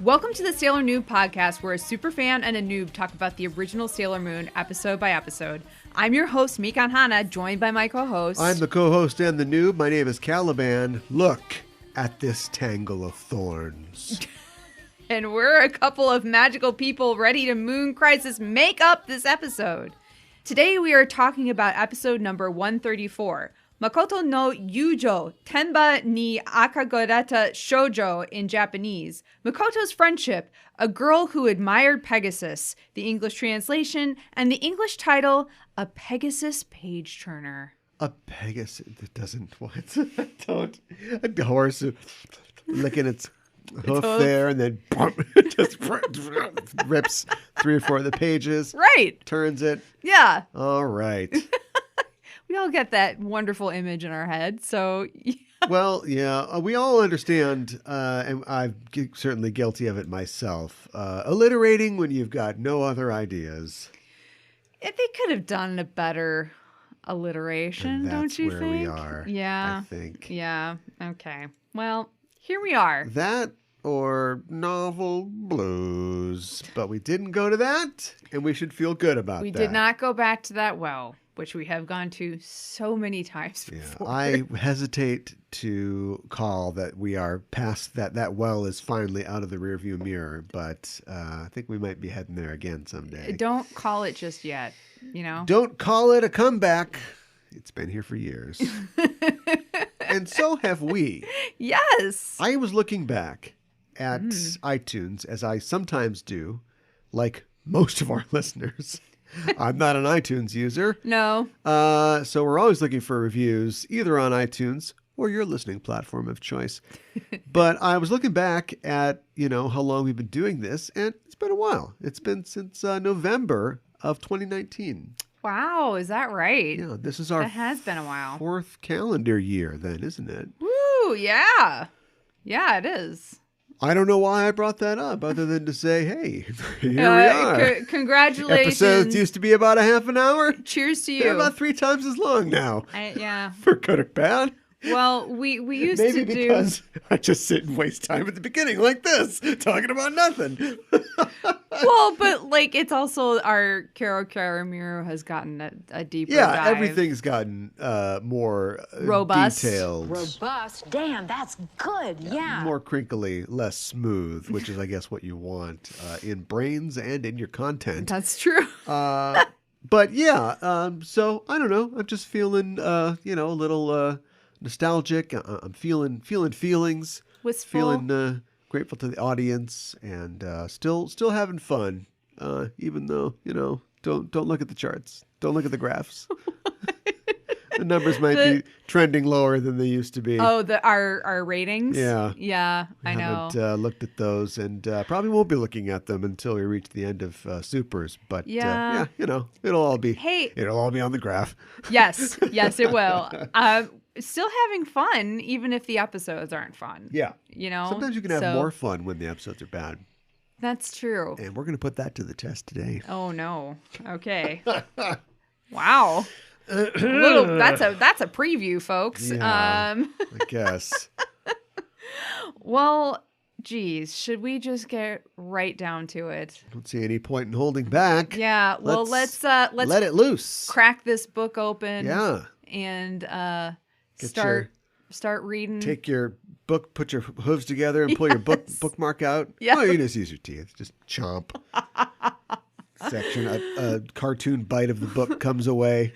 Welcome to the Sailor Noob podcast, where a superfan and a noob talk about the original Sailor Moon episode by episode. I'm your host, Mikan Hana, joined by my co-host. I'm the co-host and the noob. My name is Caliban. Look at this tangle of thorns. And we're a couple of magical people ready to Moon Crisis make up this episode. Today we are talking about episode number 134. Makoto no Yujo, Tenba ni Akagoreta Shoujo in Japanese. Makoto's friendship, a girl who admired Pegasus. The English translation, and the English title, A Pegasus Page Turner. A Pegasus, it doesn't, what? Don't. A horse licking its hoof there and then just rips 3 or 4 of the pages. Right. Turns it. Yeah. All right. We all get that wonderful image in our head, so... Well, yeah, we all understand, and I'm certainly guilty of it myself, alliterating when you've got no other ideas. They could have done a better alliteration, don't you think? That's where we are, yeah, I think. Yeah, okay. Well, here we are. That or novel blues, but we didn't go to that, and we should feel good about that. We did not go back to that well, which we have gone to so many times before. Yeah, I hesitate to call that we are past that. That well is finally out of the rearview mirror, but I think we might be heading there again someday. Don't call it just yet, you know? Don't call it a comeback. It's been here for years. And so have we. Yes. I was looking back at iTunes, as I sometimes do, like most of our listeners. I'm not an iTunes user. No. So we're always looking for reviews, either on iTunes or your listening platform of choice. But I was looking back at, how long we've been doing this, and it's been a while. It's been since November of 2019. Wow, is that right? Yeah, this is our That has been a while. 4th calendar year then, isn't it? Woo, yeah. Yeah, it is. I don't know why I brought that up, other than to say, hey, here we are. Congratulations. Episodes used to be about a half an hour. Cheers to you. They're about 3 times as long now. Yeah. For good or bad. Well, we used Maybe to do... Maybe because I just sit and waste time at the beginning like this, talking about nothing. Well, but it's also our Karo Karamiro has gotten a deeper dive. Everything's gotten more robust. Detailed. Robust. Damn, that's good. Yeah. More crinkly, less smooth, which is, I guess, what you want in brains and in your content. That's true. But yeah, so I don't know. I'm just feeling, a little nostalgic. I'm feeling feelings. Wistful. Feeling grateful to the audience, and still having fun. Even though don't look at the charts. Don't look at the graphs. The numbers might be trending lower than they used to be. Oh, our ratings? Yeah. I know. Haven't looked at those, and probably won't be looking at them until we reach the end of Supers. But it'll all be on the graph. Yes, it will. Still having fun, even if the episodes aren't fun. Yeah. Sometimes you can have more fun when the episodes are bad. That's true. And we're going to put that to the test today. Oh, no. Okay. Wow. That's a preview, folks. Yeah, I guess. Well, geez, should we just get right down to it? I don't see any point in holding back. Yeah. Well, let's let it loose. Crack this book open. Yeah. And start reading. Take your book, put your hooves together, and pull your bookmark out. Yeah. Oh, you just use your teeth. Just chomp. Section. A cartoon bite of the book comes away.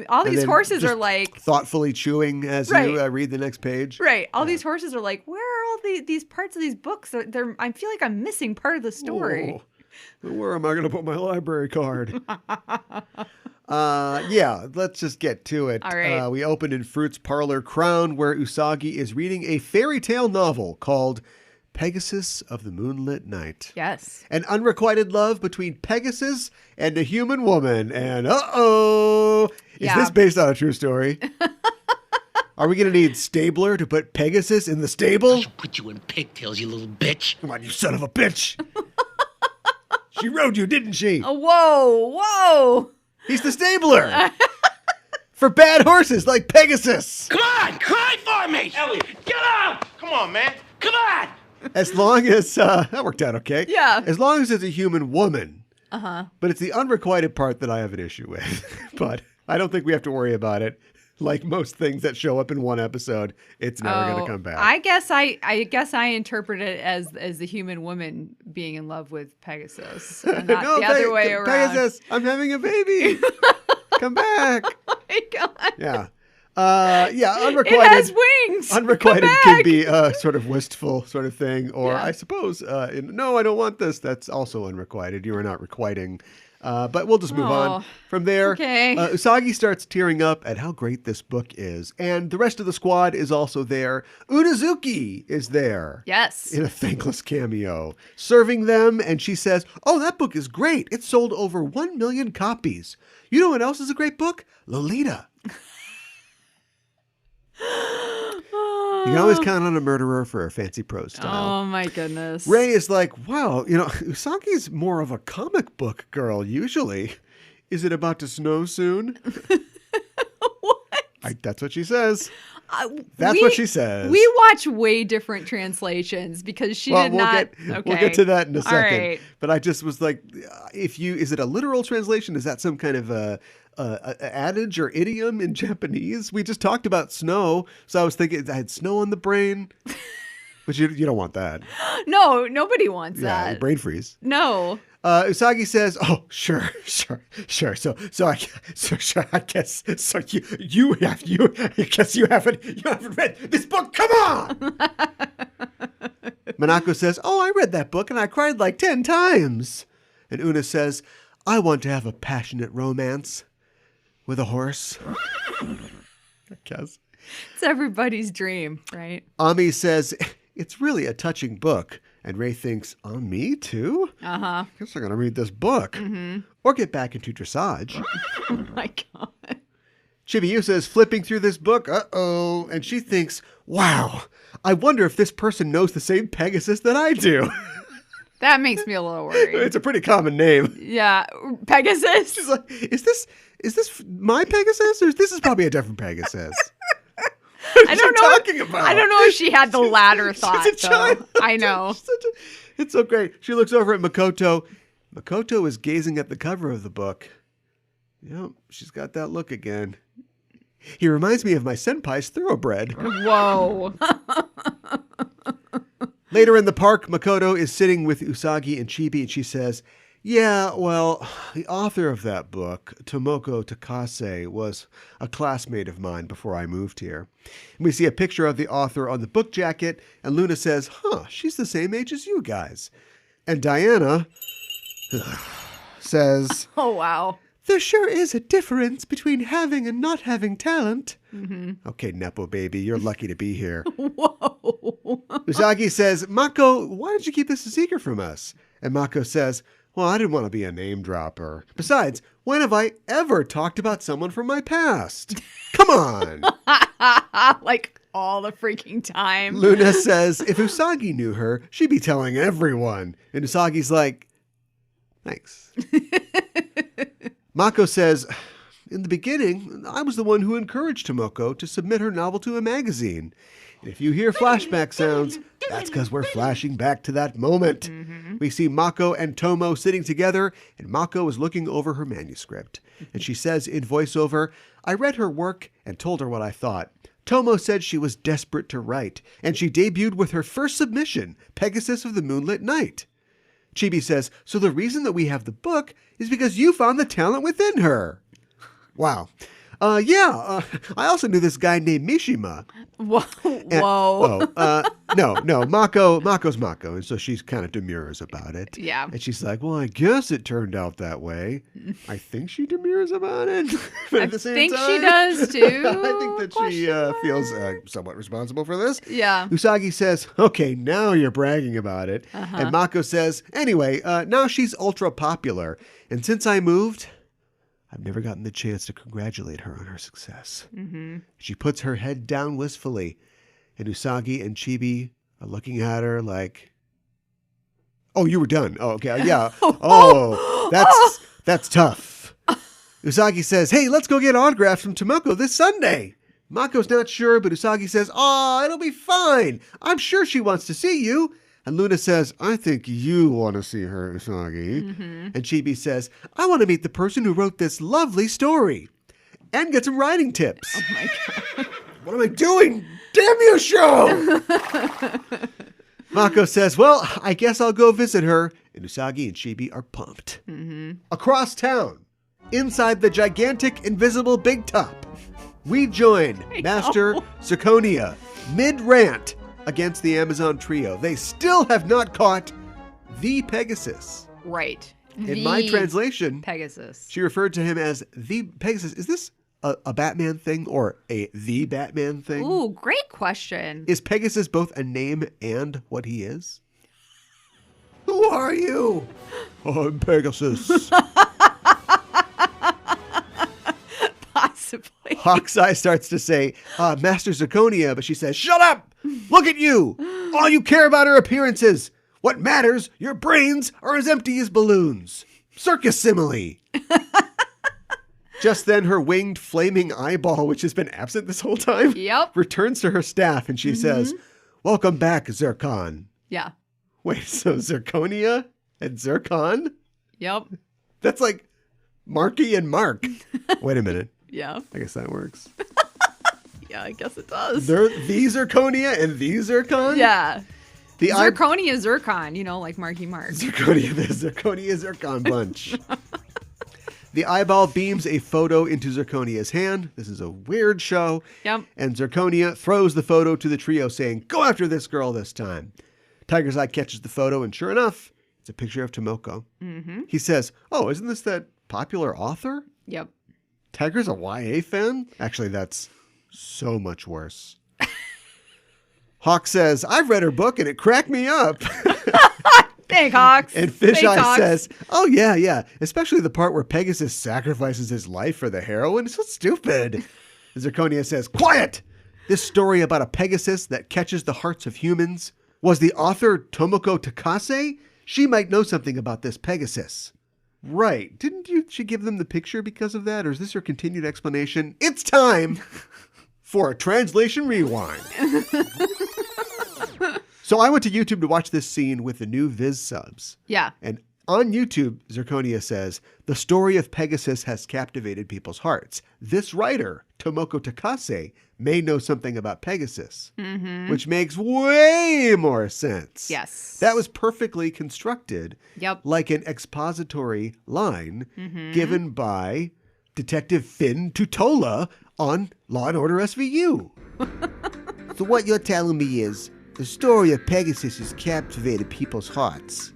All these horses are like thoughtfully chewing as you read the next page. Right. All these horses are like, where are all these parts of these books? I feel like I'm missing part of the story. Oh, where am I going to put my library card? Let's just get to it. All right. We open in Fruit's Parlor Crown, where Usagi is reading a fairy tale novel called Pegasus of the Moonlit Night. Yes. An unrequited love between Pegasus and a human woman. And is this based on a true story? Are we going to need Stabler to put Pegasus in the stable? She'll put you in pigtails, you little bitch. Come on, you son of a bitch. She rode you, didn't she? Whoa. He's the stabler. For bad horses like Pegasus. Come on, cry for me. Elliot, get up. Come on, man. Come on. As long as that worked out okay. Yeah. As long as it's a human woman. Uh-huh. But it's the unrequited part that I have an issue with. But I don't think we have to worry about it. Like most things that show up in one episode, it's never going to come back. I guess I interpret it as the human woman being in love with Pegasus, and not No, the other way around. Pegasus, I'm having a baby. Come back. Oh my god. Yeah. Unrequited. It has wings. Unrequited Come can back. be a sort of wistful sort of thing. Or Yeah. I suppose, no, I don't want this. That's also unrequited. You are not requiting. But we'll just move on from there. Okay. Usagi starts tearing up at how great this book is. And the rest of the squad is also there. Unazuki is there. Yes. In a thankless cameo, serving them. And she says, oh, that book is great. It sold over 1 million copies. You know what else is a great book? Lolita. You can always count on a murderer for a fancy prose style. Oh my goodness. Ray is like, wow, Usagi's more of a comic book girl usually. Is it about to snow soon? What? That's what she says. That's what she says. We watch way different translations because she did not. We'll get to that in a second. Right. But I just was like, is it a literal translation? Is that some kind of a adage or idiom in Japanese? We just talked about snow, so I was thinking I had snow on the brain, but you don't want that. No, nobody wants Yeah, that. brain freeze. No. Usagi says, "Oh, sure. I guess you haven't read this book. Come on." Manako says, "Oh, I read that book and I cried like 10 times." And Una says, "I want to have a passionate romance with a horse." I guess It's everybody's dream, right? Ami says, "It's really a touching book." And Ray thinks, on me too? Uh-huh. Guess I'm going to read this book. Or get back into dressage. Oh my god. Chibiusa is flipping through this book. Uh-oh. And she thinks, wow, I wonder if this person knows the same Pegasus that I do. That makes me a little worried. It's a pretty common name. Yeah. Pegasus? She's like, is this my Pegasus? Or this is probably a different Pegasus? I don't know. Talking about? I don't know if she had the latter thought, She's a child. though. I know. It's so great. She looks over at Makoto. Makoto is gazing at the cover of the book. Yep, she's got that look again. He reminds me of my senpai's thoroughbred. Whoa. Later in the park, Makoto is sitting with Usagi and Chibi, and she says, yeah, well, the author of that book, Tomoko Takase, was a classmate of mine before I moved here. And we see a picture of the author on the book jacket, and Luna says, she's the same age as you guys. And Diana says, Oh, wow. there sure is a difference between having and not having talent. Okay, Nepo baby, you're lucky to be here. Whoa. Usagi says, Mako, why did you keep this a secret from us? And Mako says, well, I didn't want to be a name dropper. Besides, when have I ever talked about someone from my past? Come on. Like all the freaking time. Luna says, if Usagi knew her, she'd be telling everyone. And Usagi's like, thanks. Mako says, in the beginning, I was the one who encouraged Tomoko to submit her novel to a magazine. And if you hear flashback sounds, that's because we're flashing back to that moment. We see Mako and Tomo sitting together, and Mako is looking over her manuscript. And she says in voiceover, I read her work and told her what I thought. Tomo said she was desperate to write, and she debuted with her first submission, Pegasus of the Moonlit Night. Chibi says, so the reason that we have the book is because you found the talent within her. Wow. I also knew this guy named Mishima. Whoa. Mako's Mako. And so she's kind of demurs about it. Yeah. And she's like, well, I guess it turned out that way. I think she demurs about it. But at the same time, she does too. I think that she feels somewhat responsible for this. Yeah. Usagi says, okay, now you're bragging about it. And Mako says, anyway, now she's ultra popular. And since I moved, I've never gotten the chance to congratulate her on her success. She puts her head down wistfully, and Usagi and Chibi are looking at her like, oh, you were done. Oh, okay, yeah. Oh, that's tough. Usagi says, hey, let's go get autographs from Tomoko this Sunday. Mako's not sure, but Usagi says, "Aw, it'll be fine. I'm sure she wants to see you." And Luna says, "I think you want to see her, Usagi." And Chibi says, "I want to meet the person who wrote this lovely story and get some writing tips." Oh my God. What am I doing? Damn you, show! Mako says, "Well, I guess I'll go visit her." And Usagi and Chibi are pumped. Across town, inside the gigantic invisible big top, we join Master Zirconia mid-rant against the Amazon trio. They still have not caught the Pegasus. Right. In my translation, Pegasus. she referred to him as the Pegasus. Is this a Batman thing or the Batman thing? Ooh, great question. Is Pegasus both a name and what he is? Who are you? I'm Pegasus. Possibly. Hawkeye starts to say, Master Zirconia, but she says, "Shut up! Look at you! All you care about are appearances. What matters, your brains are as empty as balloons. Circus simile." Just then, her winged flaming eyeball, which has been absent this whole time, returns to her staff, and she says, "Welcome back, Zircon." Yeah. Wait, so Zirconia and Zircon? Yep. That's like Marky and Mark. Wait a minute. Yeah. I guess that works. Yeah, I guess it does. They're the Zirconia and the Zircon? Yeah. The Zirconia Zircon, like Marky Mark. Zirconia, the Zirconia Zircon bunch. The eyeball beams a photo into Zirconia's hand. This is a weird show. Yep. And Zirconia throws the photo to the trio, saying, "Go after this girl this time." Tiger's Eye catches the photo, and sure enough, it's a picture of Tomoko. He says, "Oh, isn't this that popular author?" Yep. Tiger's a YA fan? Actually, that's so much worse. Hawk says, "I've read her book, and it cracked me up." Thanks, Hawks. And Fisheye says, "Oh, yeah. Especially the part where Pegasus sacrifices his life for the heroine. It's so stupid." Zirconia says, "Quiet! This story about a Pegasus that catches the hearts of humans. Was the author Tomoko Takase? She might know something about this Pegasus." Right. Didn't she give them the picture because of that? Or is this her continued explanation? It's time for a translation rewind. So I went to YouTube to watch this scene with the new Viz subs. Yeah. And on YouTube, Zirconia says, "The story of Pegasus has captivated people's hearts. This writer, Tomoko Takase, may know something about Pegasus," which makes way more sense. Yes. That was perfectly constructed. Yep. Like an expository line given by Detective Finn Tutola on Law & Order SVU. So what you're telling me is the story of Pegasus has captivated people's hearts.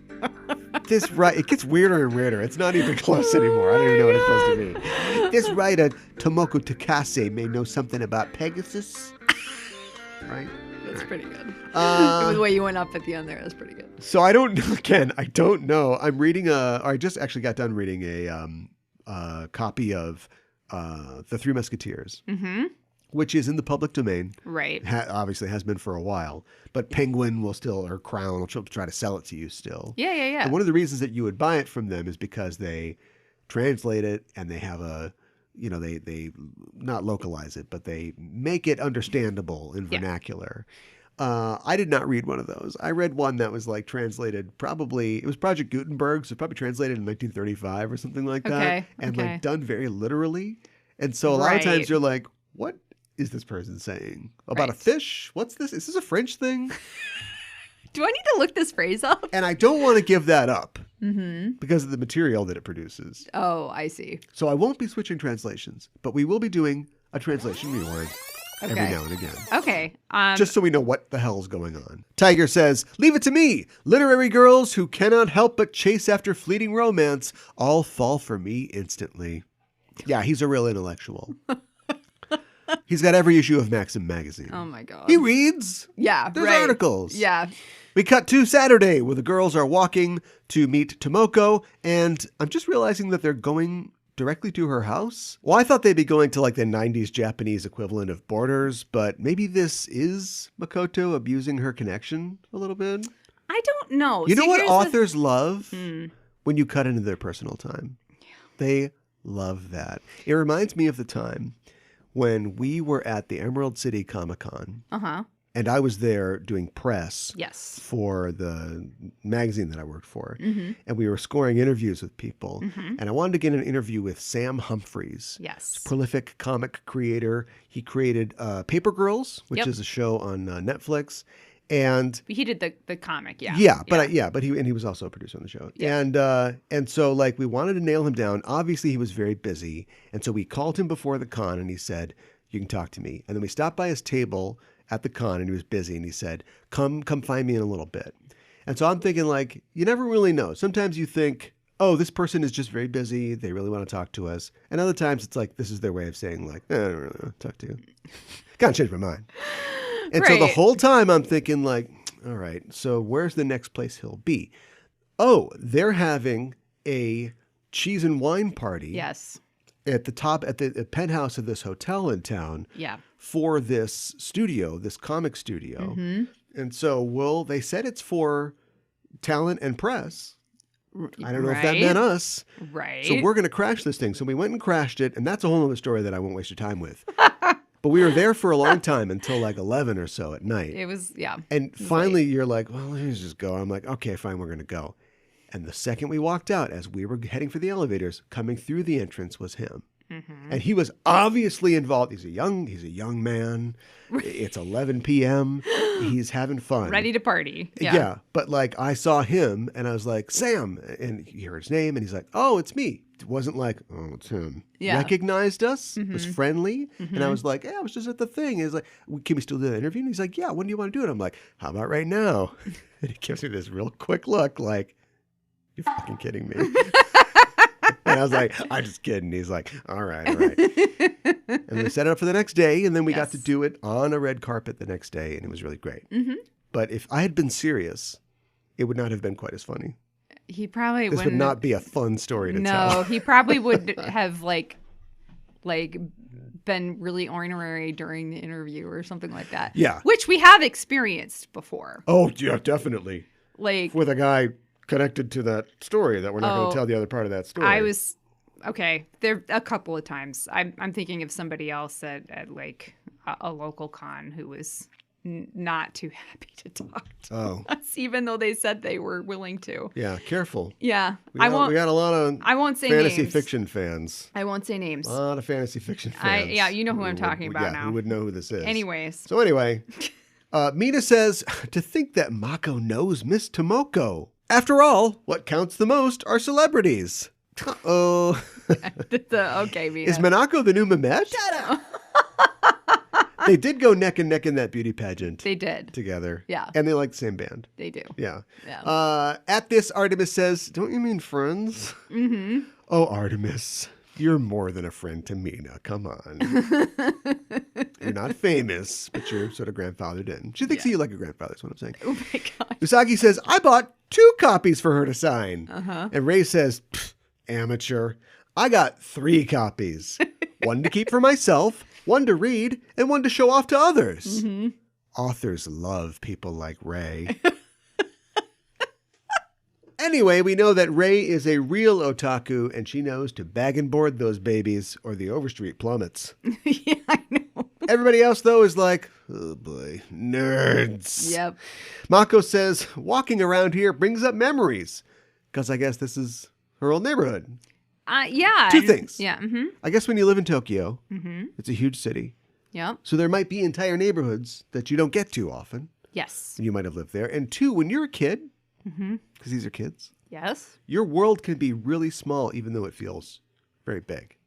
It gets weirder and weirder. It's not even close anymore. I don't even know what it's supposed to be. This writer, Tomoko Takase, may know something about Pegasus. Right? That's pretty good. The way you went up at the end there, that's pretty good. So I don't know. I'm reading I just actually got done reading a copy of The Three Musketeers. Which is in the public domain. Right. Obviously has been for a while. But Penguin or Crown will try to sell it to you still. Yeah. And one of the reasons that you would buy it from them is because they translate it and they have they not localize it, but they make it understandable in vernacular. I did not read one of those. I read one that was like translated it was Project Gutenberg, so probably translated in 1935 or something like that. And like done very literally. And so a lot of times you're like, what is this person saying? About a fish? What's this? Is this a French thing? Do I need to look this phrase up? And I don't want to give that up because of the material that it produces. Oh, I see. So I won't be switching translations, but we will be doing a translation rewind every now and again. Okay. Just so we know what the hell's going on. Tiger says, "Leave it to me. Literary girls who cannot help but chase after fleeting romance all fall for me instantly." Yeah, he's a real intellectual. He's got every issue of Maxim magazine. Oh my God. He reads. Yeah. There's articles. Yeah. We cut to Saturday where the girls are walking to meet Tomoko, and I'm just realizing that they're going directly to her house. Well, I thought they'd be going to like the 90s Japanese equivalent of Borders, but maybe this is Makoto abusing her connection a little bit. I don't know. You know what authors love? When you cut into their personal time. Yeah. They love that. It reminds me of the time when we were at the Emerald City Comic Con. Uh-huh. And I was there doing press Yes. for the magazine that I worked for. Mm-hmm. And we were scoring interviews with people. Mm-hmm. And I wanted to get an interview with Sam Humphries. Yes. Prolific comic creator. He created Paper Girls, which is a show on Netflix. And he did the comic, yeah. Yeah, but he was also a producer on the show. Yeah. And so like we wanted to nail him down. Obviously he was very busy. And so we called him before the con and he said, "You can talk to me." And then we stopped by his table at the con and he was busy and he said, come find me in a little bit. And so I'm thinking like, you never really know. Sometimes you think, oh, this person is just very busy. They really want to talk to us. And other times it's like, this is their way of saying like, I don't really want to talk to you. Gotta change my mind. And so the whole time I'm thinking like, all right, so where's the next place he'll be? Oh, they're having a cheese and wine party. Yes. At the penthouse of this hotel in town. Yeah. For this studio, this comic studio. Mm-hmm. And so, they said it's for talent and press. I don't know if that meant us. Right. So we're going to crash this thing. So we went and crashed it. And that's a whole other story that I won't waste your time with. But we were there for a long time until like 11 or so at night. It was, yeah. And finally you're like, well, let's just go. I'm like, okay, fine, we're going to go. And the second we walked out, as we were heading for the elevators, coming through the entrance was him. Mm-hmm. And he was obviously involved. He's a young man. It's 11 p.m. He's having fun. Ready to party. Yeah. But like I saw him and I was like, Sam. And he heard his name and he's like, oh, it's me. It wasn't like, oh, it's him. Yeah. Recognized us, Mm-hmm. was friendly. Mm-hmm. And I was like, I was just at the thing. He's like, can we still do that interview? And he's like, yeah, when do you want to do it? I'm like, how about right now? And he gives me this real quick look like, you're fucking kidding me. And I was like, I'm just kidding. He's like, all right. And we set it up for the next day. And then we got to do it on a red carpet the next day. And it was really great. Mm-hmm. But if I had been serious, it would not have been quite as funny. He probably This would not be a fun story to tell. No, he probably would have like been really ornery during the interview or something like that. Yeah. Which we have experienced before. Oh, yeah, definitely. Like with a guy connected to that story that we're not going to tell the other part of that story. There a couple of times. I'm thinking of somebody else at like a local con who was not too happy to talk to us, even though they said they were willing to. Yeah, careful. Yeah, we got a lot of I won't say fantasy names. Fiction fans. I won't say names. A lot of fantasy fiction fans. You know who I'm talking about now. Who would know who this is? Anyways. So anyway, Mina says, to think that Mako knows Miss Tomoko. After all, what counts the most are celebrities. Uh-oh. Okay, Mina. Is Minako the new Mimete? Shut up. They did go neck and neck in that beauty pageant. They did. Together. Yeah. And they like the same band. They do. Yeah. At this, Artemis says, don't you mean friends? Mm-hmm. Oh, Artemis, you're more than a friend to Mina. Come on. You're not famous, but you're sort of grandfathered in. She thinks of you like a grandfather, is what I'm saying. Oh, my God. Usagi says, I bought 2 copies for her to sign. Uh-huh. And Ray says, amateur. I got 3 copies. 1 to keep for myself, 1 to read, and 1 to show off to others. Mm-hmm. Authors love people like Ray. Anyway, we know that Ray is a real otaku, and she knows to bag and board those babies, or the Overstreet plummets. Yeah, I know. Everybody else, though, is like, oh boy, nerds. Yep. Mako says, walking around here brings up memories, because I guess this is her old neighborhood. Yeah. 2 things. Yeah. Mm-hmm. I guess when you live in Tokyo, it's a huge city. Yep. So there might be entire neighborhoods that you don't get to often. Yes. You might have lived there. And 2, when you're a kid, because these are kids, yes, your world can be really small, even though it feels very big.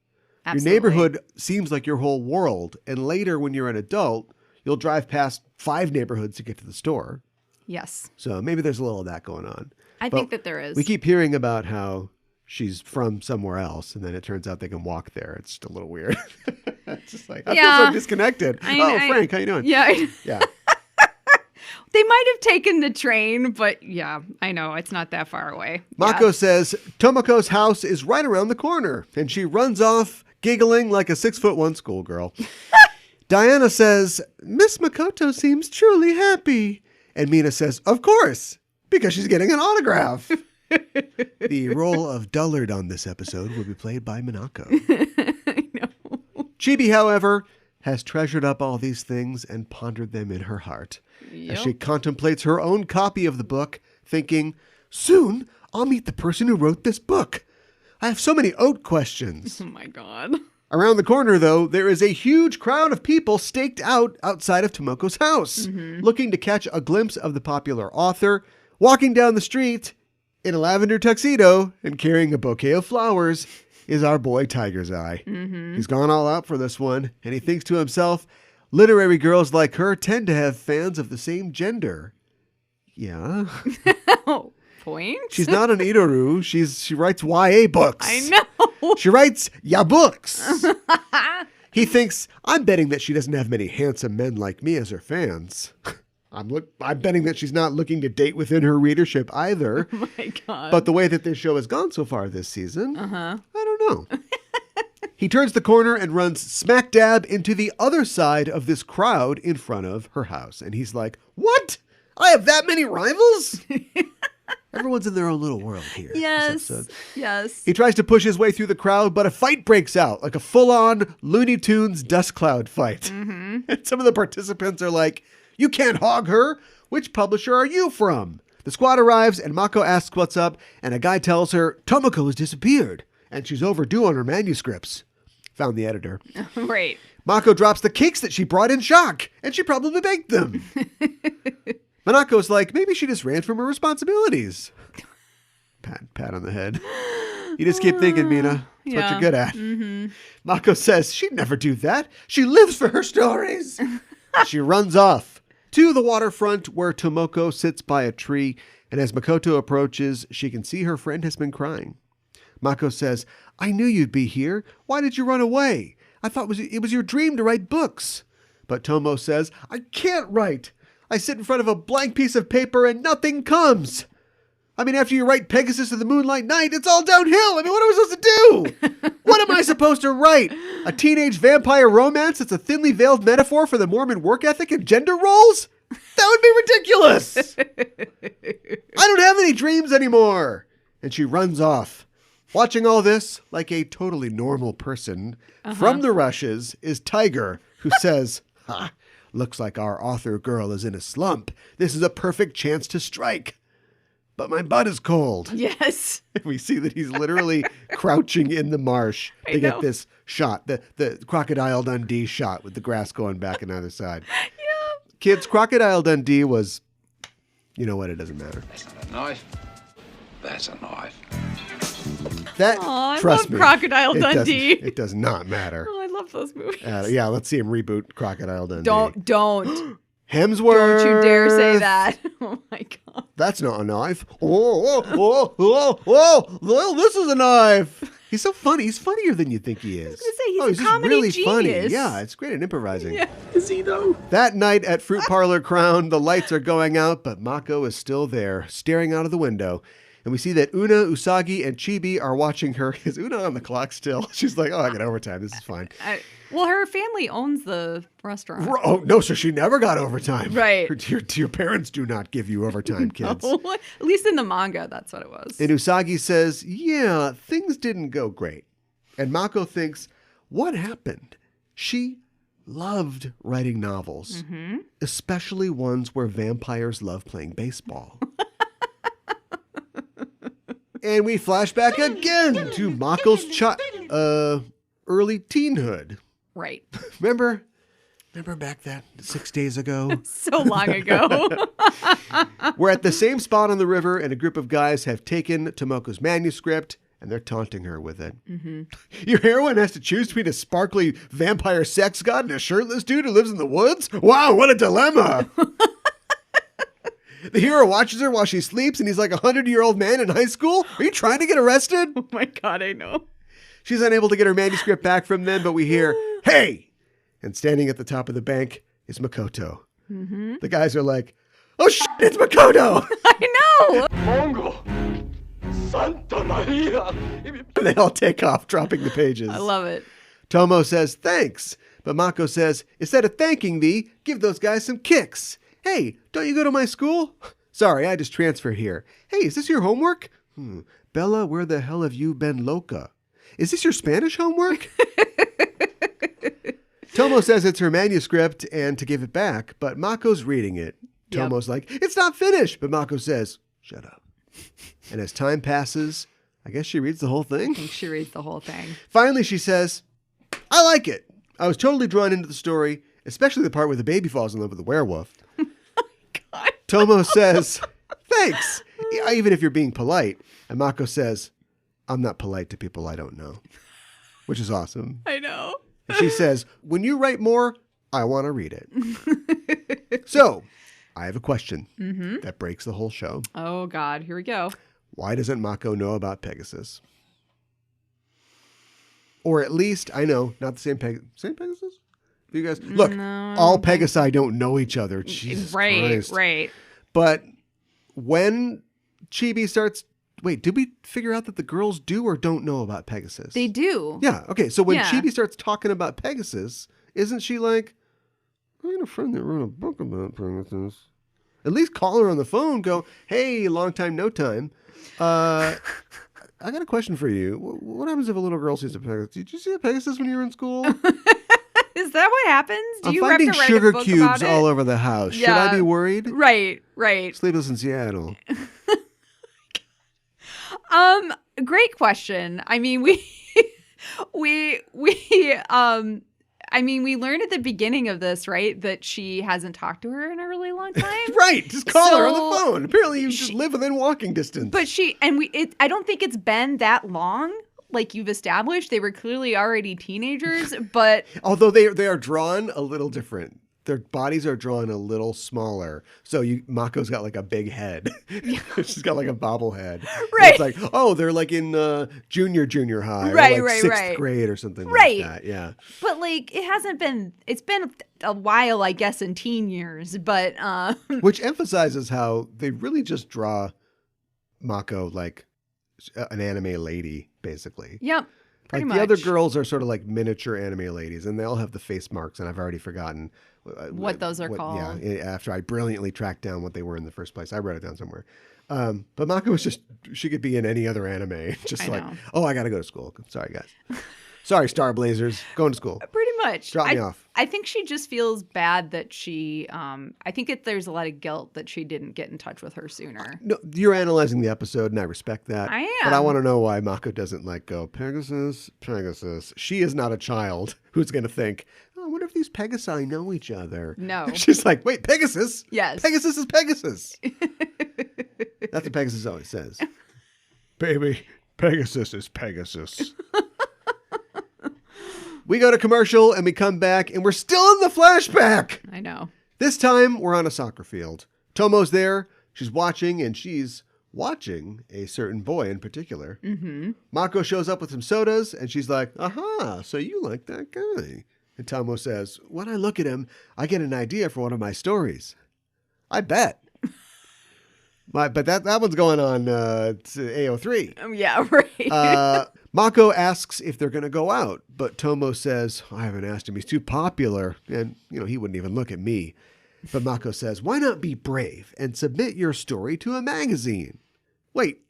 Absolutely. Your neighborhood seems like your whole world. And later, when you're an adult, you'll drive past 5 neighborhoods to get to the store. Yes. So maybe there's a little of that going on. I think that there is. We keep hearing about how she's from somewhere else, and then it turns out they can walk there. It's just a little weird. It's just like, I feel so disconnected. Frank, how you doing? Yeah. Yeah. They might have taken the train, but yeah, I know. It's not that far away. Mako says, Tomoko's house is right around the corner, and she runs off giggling like a 6'1" schoolgirl. Diana says, Miss Makoto seems truly happy. And Mina says, of course, because she's getting an autograph. The role of dullard on this episode will be played by Minako. I know. Chibi, however, has treasured up all these things and pondered them in her heart. Yep. As she contemplates her own copy of the book, thinking, soon I'll meet the person who wrote this book. I have so many oat questions. Oh my god. Around the corner, though, there is a huge crowd of people staked out outside of Tomoko's house, looking to catch a glimpse of the popular author, walking down the street in a lavender tuxedo and carrying a bouquet of flowers is our boy Tiger's Eye. He's gone all out for this one, and he thinks to himself, literary girls like her tend to have fans of the same gender. Yeah. Oh, point? She's not an Idoru. She writes YA books. I know. She writes books. He thinks, I'm betting that she doesn't have many handsome men like me as her fans. I'm betting that she's not looking to date within her readership either. Oh my god. But the way that this show has gone so far this season, I don't know. He turns the corner and runs smack dab into the other side of this crowd in front of her house. And he's like, what? I have that many rivals? Everyone's in their own little world here. Yes. Yes. He tries to push his way through the crowd, but a fight breaks out, like a full-on Looney Tunes dust cloud fight. And some of the participants are like, you can't hog her. Which publisher are you from? The squad arrives, and Mako asks what's up, and a guy tells her Tomoko has disappeared, and she's overdue on her manuscripts. Found the editor. Right. Mako drops the cakes that she brought in shock, and she probably baked them. Manako's like, maybe she just ran from her responsibilities. Pat on the head. You just keep thinking, Mina. That's what you're good at. Mako says she'd never do that. She lives for her stories. She runs off to the waterfront where Tomoko sits by a tree, and as Makoto approaches, she can see her friend has been crying. Mako says, I knew you'd be here. Why did you run away? I thought it was your dream to write books. But Tomo says, I can't write. I sit in front of a blank piece of paper and nothing comes. I mean, after you write Pegasus of the Moonlight Night, it's all downhill. I mean, what am I supposed to do? What am I supposed to write? A teenage vampire romance that's a thinly veiled metaphor for the Mormon work ethic and gender roles? That would be ridiculous. I don't have any dreams anymore. And she runs off. Watching all this, like a totally normal person, from the rushes is Tiger, who says, ha, looks like our author girl is in a slump. This is a perfect chance to strike. But my butt is cold. Yes. We see that he's literally crouching in the marsh to get this shot, the Crocodile Dundee shot with the grass going back on either side. Yeah. Kids, Crocodile Dundee was, you know what, it doesn't matter. That's not a knife. That's a knife. That, trust me, Crocodile Dundee. It does not matter. Oh, I love those movies. Yeah, let's see him reboot Crocodile Dundee. Don't. Hemsworth. Don't you dare say that. Oh my god. That's not a knife. Oh, this is a knife. He's so funny. He's funnier than you think he is. I was gonna say, he's a just comedy really genius. funny. Yeah, it's great at improvising. Yeah. Is he though? That night at Fruit Parlor Crown, the lights are going out, but Mako is still there, staring out of the window. And we see that Una, Usagi, and Chibi are watching her. Is Una on the clock still? She's like, oh, I got overtime. This is fine. Well, her family owns the restaurant. Oh, no, so she never got overtime. Right. Your parents do not give you overtime, kids. No. At least in the manga, that's what it was. And Usagi says, yeah, things didn't go great. And Mako thinks, what happened? She loved writing novels, especially ones where vampires love playing baseball. And we flash back again to Mako's early teenhood. Right. Remember back that 6 days ago? So long ago. We're at the same spot on the river, and a group of guys have taken Tomoko's manuscript, and they're taunting her with it. Your heroine has to choose between a sparkly vampire sex god and a shirtless dude who lives in the woods? Wow, what a dilemma! The hero watches her while she sleeps, and he's like a 100-year-old man in high school? Are you trying to get arrested? Oh my god, I know. She's unable to get her manuscript back from them, but we hear, hey! And standing at the top of the bank is Makoto. The guys are like, oh shit, it's Makoto! I know! Mongo! Santa Maria! And they all take off, dropping the pages. I love it. Tomo says, thanks. But Mako says, instead of thanking me, give those guys some kicks. Hey, don't you go to my school? Sorry, I just transferred here. Hey, is this your homework? Bella, where the hell have you been loca? Is this your Spanish homework? Tomo says it's her manuscript and to give it back, but Mako's reading it. Tomo's like, it's not finished, but Mako says, shut up. And as time passes, I guess she reads the whole thing. I think she reads the whole thing. Finally, she says, I like it. I was totally drawn into the story, especially the part where the baby falls in love with the werewolf. God. Tomo says, thanks, even if you're being polite. And Mako says, I'm not polite to people I don't know, which is awesome. I know. And she says, when you write more, I want to read it. So, I have a question that breaks the whole show. Oh, God. Here we go. Why doesn't Mako know about Pegasus? Or at least, I know, not the same Pegasus? You guys, look, all Pegasi don't know each other. Jesus Christ. Right. But when Chibi starts, wait, did we figure out that the girls do or don't know about Pegasus? They do. Yeah. Okay. So when Chibi starts talking about Pegasus, isn't she like, I had a friend that wrote a book about Pegasus. At least call her on the phone. Go, hey, long time, no time. I got a question for you. What happens if a little girl sees a Pegasus? Did you see a Pegasus when you were in school? Is that what happens? Do you I'm have to finding write sugar a book cubes about it? all over the house. Should I be worried? Right. Sleepless in Seattle. Great question. I mean, we learned at the beginning of this, right, that she hasn't talked to her in a really long time. Right. Just call her on the phone. Apparently you just live within walking distance. But I don't think it's been that long. Like you've established, they were clearly already teenagers, but although they are drawn a little different. Their bodies are drawn a little smaller. So Mako's got like a big head. She's got like a bobblehead. Right. It's like, oh, they're like in junior high. Right, or like right, sixth grade or something right. like that. Yeah. But like it's been a while, I guess, in teen years. But which emphasizes how they really just draw Mako like an anime lady, basically. Yep. Pretty much. The other girls are sort of like miniature anime ladies, and they all have the face marks, and I've already forgotten what those are called. Yeah, after I brilliantly tracked down what they were in the first place. I wrote it down somewhere. But Mako was just, she could be in any other anime. Just like, oh, I got to go to school. Sorry, guys. Sorry, Star Blazers. Going to school. Pretty much. Drop me off. I think she just feels bad that she, I think there's a lot of guilt that she didn't get in touch with her sooner. No, you're analyzing the episode, and I respect that. I am. But I want to know why Mako doesn't like go, Pegasus. She is not a child who's going to think, oh, I wonder if these Pegasi know each other. No. She's like, wait, Pegasus? Yes. Pegasus is Pegasus. That's what Pegasus always says. Baby, Pegasus is Pegasus. We go to commercial and we come back and we're still in the flashback. I know. This time we're on a soccer field. Tomo's there. She's watching and she's watching a certain boy in particular. Mm-hmm. Mako shows up with some sodas and she's like, aha, so you like that guy. And Tomo says, when I look at him, I get an idea for one of my stories. I bet. But that one's going on to AO3. Yeah, right. Mako asks if they're going to go out, but Tomo says, I haven't asked him. He's too popular. And, he wouldn't even look at me. But Mako says, why not be brave and submit your story to a magazine? Wait,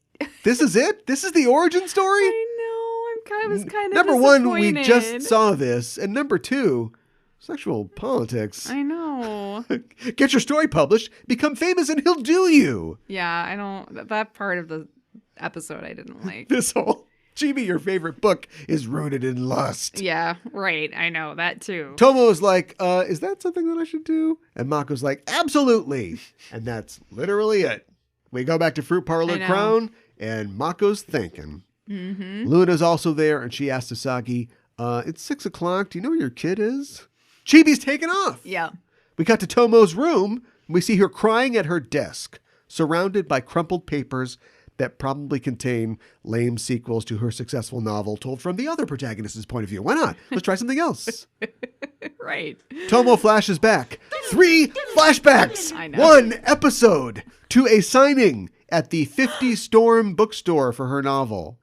this is it? This is the origin story? I know. I was kind of Number one, we just saw this. And number two, sexual politics. I know. Get your story published, become famous, and he'll do you. Yeah, that part of the episode I didn't like. This whole... Chibi, your favorite book is rooted in lust. Yeah, right. I know that too. Tomo's like, is that something that I should do? And Mako's like, absolutely. And that's literally it. We go back to Fruit Parlor Crown, and Mako's thinking. Mm-hmm. Luna's also there, and she asks Asagi, it's 6 o'clock. Do you know where your kid is? Chibi's taken off. Yeah. We got to Tomo's room, and we see her crying at her desk, surrounded by crumpled papers that probably contain lame sequels to her successful novel told from the other protagonist's point of view. Why not? Let's try something else. Right. Tomo flashes back. 3 flashbacks. I know. 1 episode to a signing at the 50 Storm bookstore for her novel.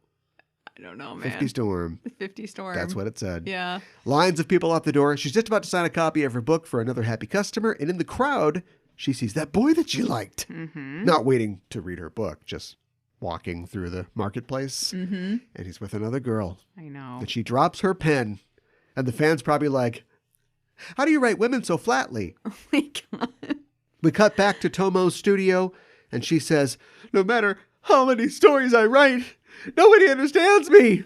I don't know, man. 50 Storm. 50 Storm. That's what it said. Yeah. Lines of people out the door. She's just about to sign a copy of her book for another happy customer. And in the crowd, she sees that boy that she liked. Mm-hmm. Not waiting to read her book, just walking through the marketplace, and he's with another girl. I know. And she drops her pen, and the fan's probably like, How do you write women so flatly? Oh my God. We cut back to Tomo's studio, and she says, no matter how many stories I write, nobody understands me.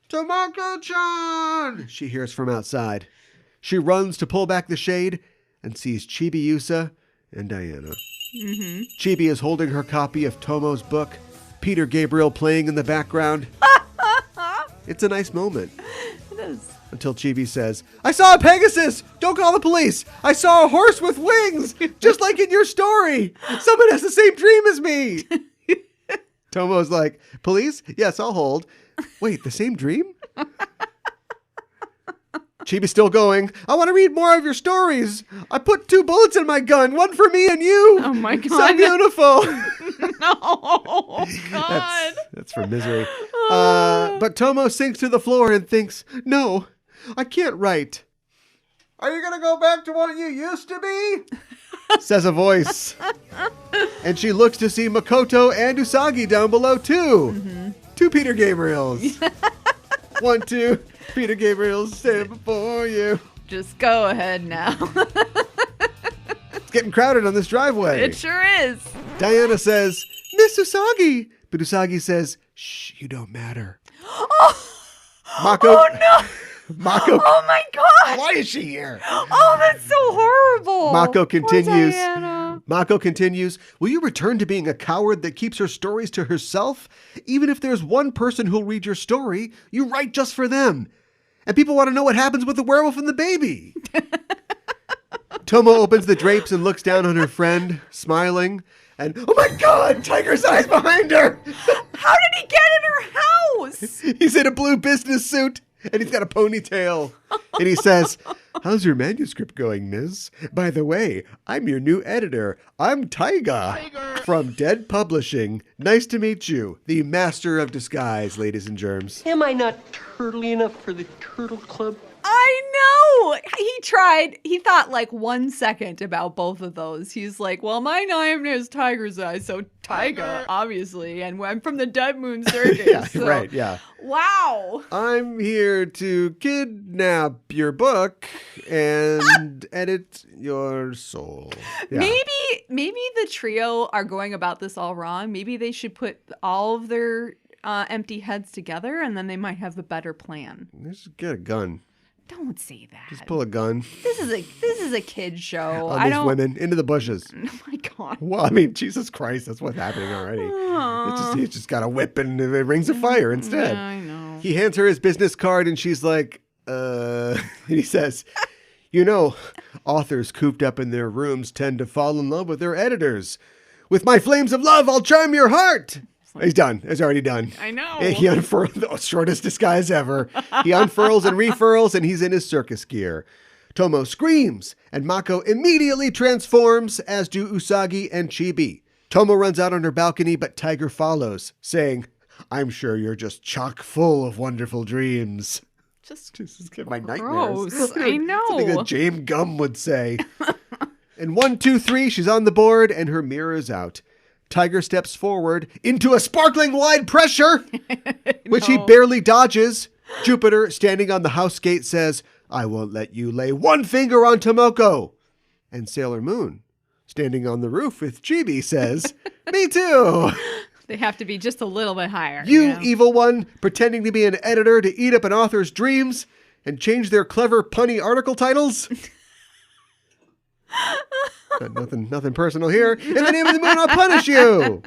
Tomoko-chan, she hears from outside. She runs to pull back the shade and sees Chibi Yusa and Diana. Mm-hmm. Chibi is holding her copy of Tomo's book, Peter Gabriel playing in the background. It's a nice moment. It is. Until Chibi says, I saw a Pegasus! Don't call the police! I saw a horse with wings! Just like in your story! Someone has the same dream as me! Tomo's like, police? Yes, I'll hold. Wait, the same dream? Chibi's still going, I want to read more of your stories. I put 2 bullets in my gun, one for me and you. Oh my God. So beautiful. No, God. That's for misery. But Tomo sinks to the floor and thinks, no, I can't write. Are you going to go back to what you used to be? Says a voice. And she looks to see Makoto and Usagi down below too. Mm-hmm. 2 Peter Gabriels. 1, 2, Peter Gabriels stand before you. Just go ahead now. It's getting crowded on this driveway. It sure is. Diana says, Miss Usagi. But Usagi says, shh, you don't matter. Mako, Oh no. Mako. Oh my God. Why is she here? Oh, that's so horrible. Mako continues. Poor Diana. Mako continues, will you return to being a coward that keeps her stories to herself? Even if there's one person who'll read your story, you write just for them. And people want to know what happens with the werewolf and the baby. Tomo opens the drapes and looks down on her friend, smiling. And, oh my God, Tiger's eyes behind her. How did he get in her house? He's in a blue business suit. And he's got a ponytail. And he says, how's your manuscript going, Ms.? By the way, I'm your new editor. I'm Taiga from Dead Publishing. Nice to meet you. The master of disguise, ladies and germs. Am I not turtly enough for the Turtle Club? I know. He tried. He thought like 1 second about both of those. He's like, well, my name is Tiger's Eye, so Tiger, obviously. And I'm from the Dead Moon Circus. Yeah, so. right, yeah. Wow. I'm here to kidnap your book and edit your soul. Yeah. Maybe the trio are going about this all wrong. Maybe they should put all of their empty heads together, and then they might have a better plan. Just get a gun. Don't say that. Just pull a gun. This is a kid show. On these women into the bushes. Oh my God. Well, I mean, Jesus Christ, that's what's happening already. He's just got a whip and it rings of fire instead. Yeah, I know. He hands her his business card and she's like, and he says, you know, authors cooped up in their rooms tend to fall in love with their editors. With my flames of love, I'll charm your heart. He's done. He's already done. I know. He unfurled the shortest disguise ever. He unfurls and refurls, and he's in his circus gear. Tomo screams, and Mako immediately transforms, as do Usagi and Chibi. Tomo runs out on her balcony, but Tiger follows, saying, I'm sure you're just chock full of wonderful dreams. Just Get my nightmares. gross. I know. Something that James Gum would say. In 1, 2, 3, she's on the board, and her mirror is out. Tiger steps forward into a sparkling wide pressure, which he barely dodges. Jupiter, standing on the house gate, says, I won't let you lay one finger on Tomoko. And Sailor Moon, standing on the roof with Chibi, says, me too. They have to be just a little bit higher. You know? evil one, pretending to be an editor to eat up an author's dreams and change their clever punny article titles. Nothing personal here. In the name of the moon, I'll punish you.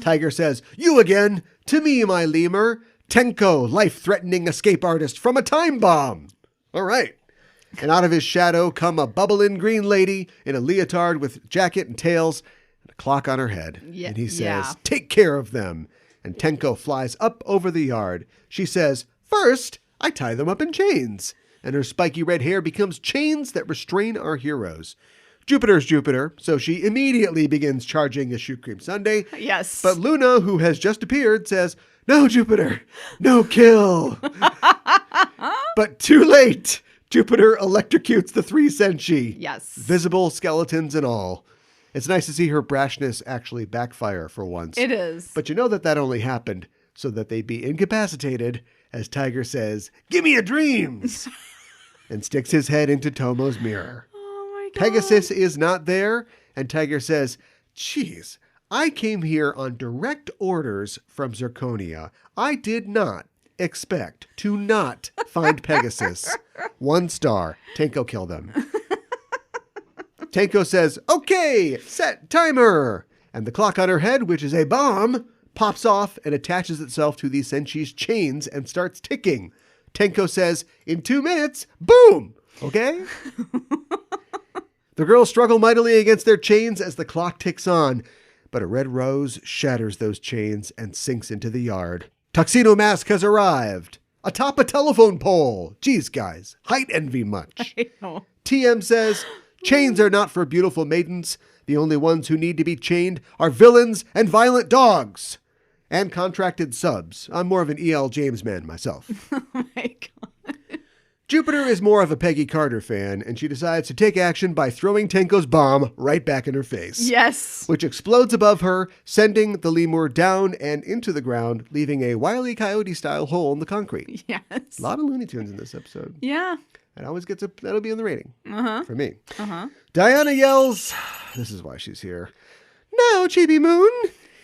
Tiger says, you again. To me, my lemur. Tenko, life-threatening escape artist from a time bomb. All right. And out of his shadow come a bubbling green lady in a leotard with jacket and tails and a clock on her head. Yeah, and he says, yeah. take care of them. And Tenko flies up over the yard. She says, first, I tie them up in chains. And her spiky red hair becomes chains that restrain our heroes. Jupiter's Jupiter, so she immediately begins charging a shoe cream sundae. Yes. But Luna, who has just appeared, says, no, Jupiter, no kill. But too late. Jupiter electrocutes the 3 Senshi. Yes. Visible skeletons and all. It's nice to see her brashness actually backfire for once. It is. But you know that only happened so that they'd be incapacitated, as Tiger says, give me your dreams. and sticks his head into Tomo's mirror. Oh my God. Pegasus is not there, and Tiger says, "Geez, I came here on direct orders from Zirconia. I did not expect to not find Pegasus." 1 star. Tenko killed him. Tenko says, "Okay, set timer." And the clock on her head, which is a bomb, pops off and attaches itself to the Senshi's chains and starts ticking. Tenko says, "In 2 minutes, boom." Okay? The girls struggle mightily against their chains as the clock ticks on, but a red rose shatters those chains and sinks into the yard. Tuxedo Mask has arrived atop a telephone pole. Geez, guys, height envy much. I know. TM says, "Chains are not for beautiful maidens. The only ones who need to be chained are villains and violent dogs and contracted subs." I'm more of an E.L. James man myself. Oh my God. Jupiter is more of a Peggy Carter fan, and she decides to take action by throwing Tenko's bomb right back in her face. Yes. Which explodes above her, sending the lemur down and into the ground, leaving a Wile E. Coyote-style hole in the concrete. Yes. A lot of Looney Tunes in this episode. Yeah. It always gets that'll be in the rating. For me. Uh-huh. Diana yells, this is why she's here, "Now, Chibi Moon!"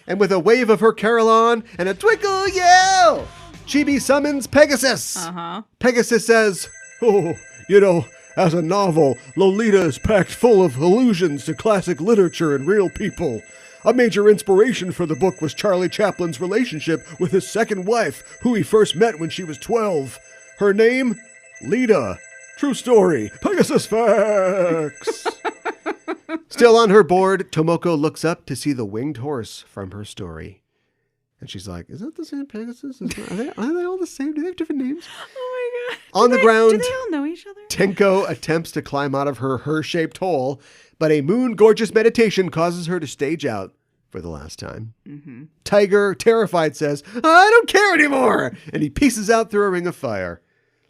And with a wave of her carillon and a twinkle yell, Chibi summons Pegasus. Uh-huh. Pegasus says, "Oh, as a novel, Lolita is packed full of allusions to classic literature and real people. A major inspiration for the book was Charlie Chaplin's relationship with his second wife, who he first met when she was 12. Her name? Lita. True story. Pegasus facts." Still on her board, Tomoko looks up to see the winged horse from her story. And she's like, "Is that the same Pegasus? Are they all the same? Do they have different names?" Oh my God. On the ground, Do they all know each other? Tenko attempts to climb out of her shaped hole, but a moon-gorgeous meditation causes her to stage out for the last time. Mm-hmm. Tiger, terrified, says, "I don't care anymore!" And he pieces out through a ring of fire.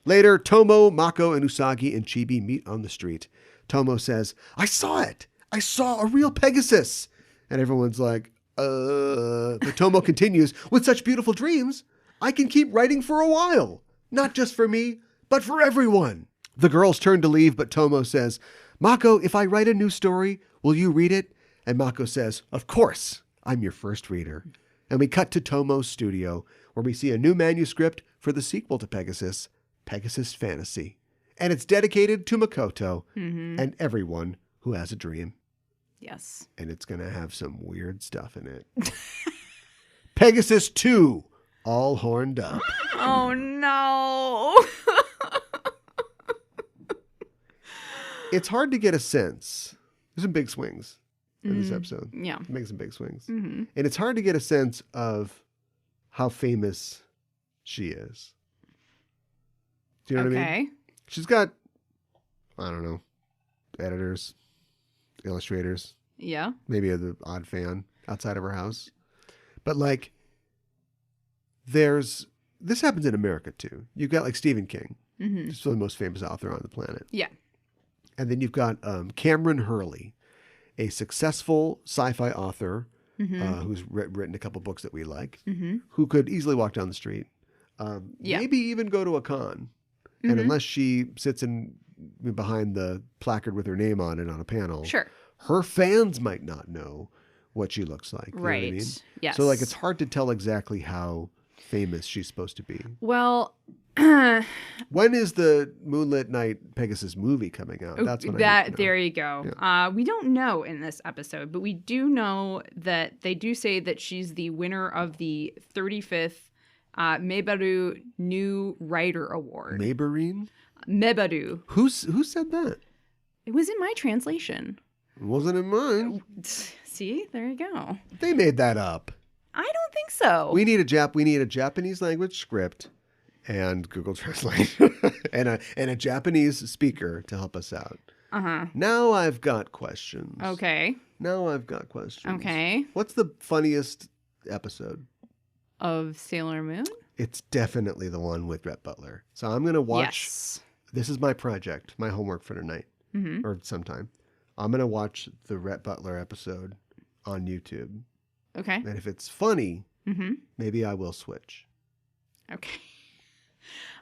Later, Tomo, Mako, and Usagi and Chibi meet on the street. Tomo says, "I saw it! I saw a real Pegasus!" And everyone's like, But Tomo continues, "With such beautiful dreams, I can keep writing for a while. Not just for me, but for everyone." The girls turn to leave, but Tomo says, "Mako, if I write a new story, will you read it?" And Mako says, "Of course, I'm your first reader." And we cut to Tomo's studio, where we see a new manuscript for the sequel to Pegasus, Pegasus Fantasy. And it's dedicated to Makoto and everyone who has a dream. Yes. And it's going to have some weird stuff in it. Pegasus 2, all horned up. Oh, no. It's hard to get a sense. There's some big swings in this episode. Yeah. Make some big swings. Mm-hmm. And it's hard to get a sense of how famous she is. Do you know what I mean? She's got, I don't know, editors, illustrators. Yeah. Maybe the odd fan outside of her house. But like, this happens in America too. You've got like Stephen King, just the most famous author on the planet. Yeah. And then you've got Cameron Hurley, a successful sci-fi author who's written a couple books that we like, who could easily walk down the street, maybe even go to a con. And unless she sits behind the placard with her name on it on a panel, Sure. her fans might not know what she looks like. You know what I mean? Yes. So like it's hard to tell exactly how famous she's supposed to be. Well, when is the Moonlit Night Pegasus movie coming out? That's what I need to know. There you go. Yeah. We don't know in this episode, but we do know that they do say that she's the winner of the 35th Mebaru New Writer Award. Maybelline? Mebaru. Who said that? It was in my translation. It wasn't in mine. See, there you go. They made that up. I don't think so. We need a Japanese language script and Google Translate and a Japanese speaker to help us out. Now I've got questions. Okay. What's the funniest episode of Sailor Moon? It's definitely the one with Rhett Butler. So I'm going to watch. Yes. This is my project, my homework for tonight or sometime. I'm going to watch the Rhett Butler episode on YouTube. Okay. And if it's funny, maybe I will switch. Okay.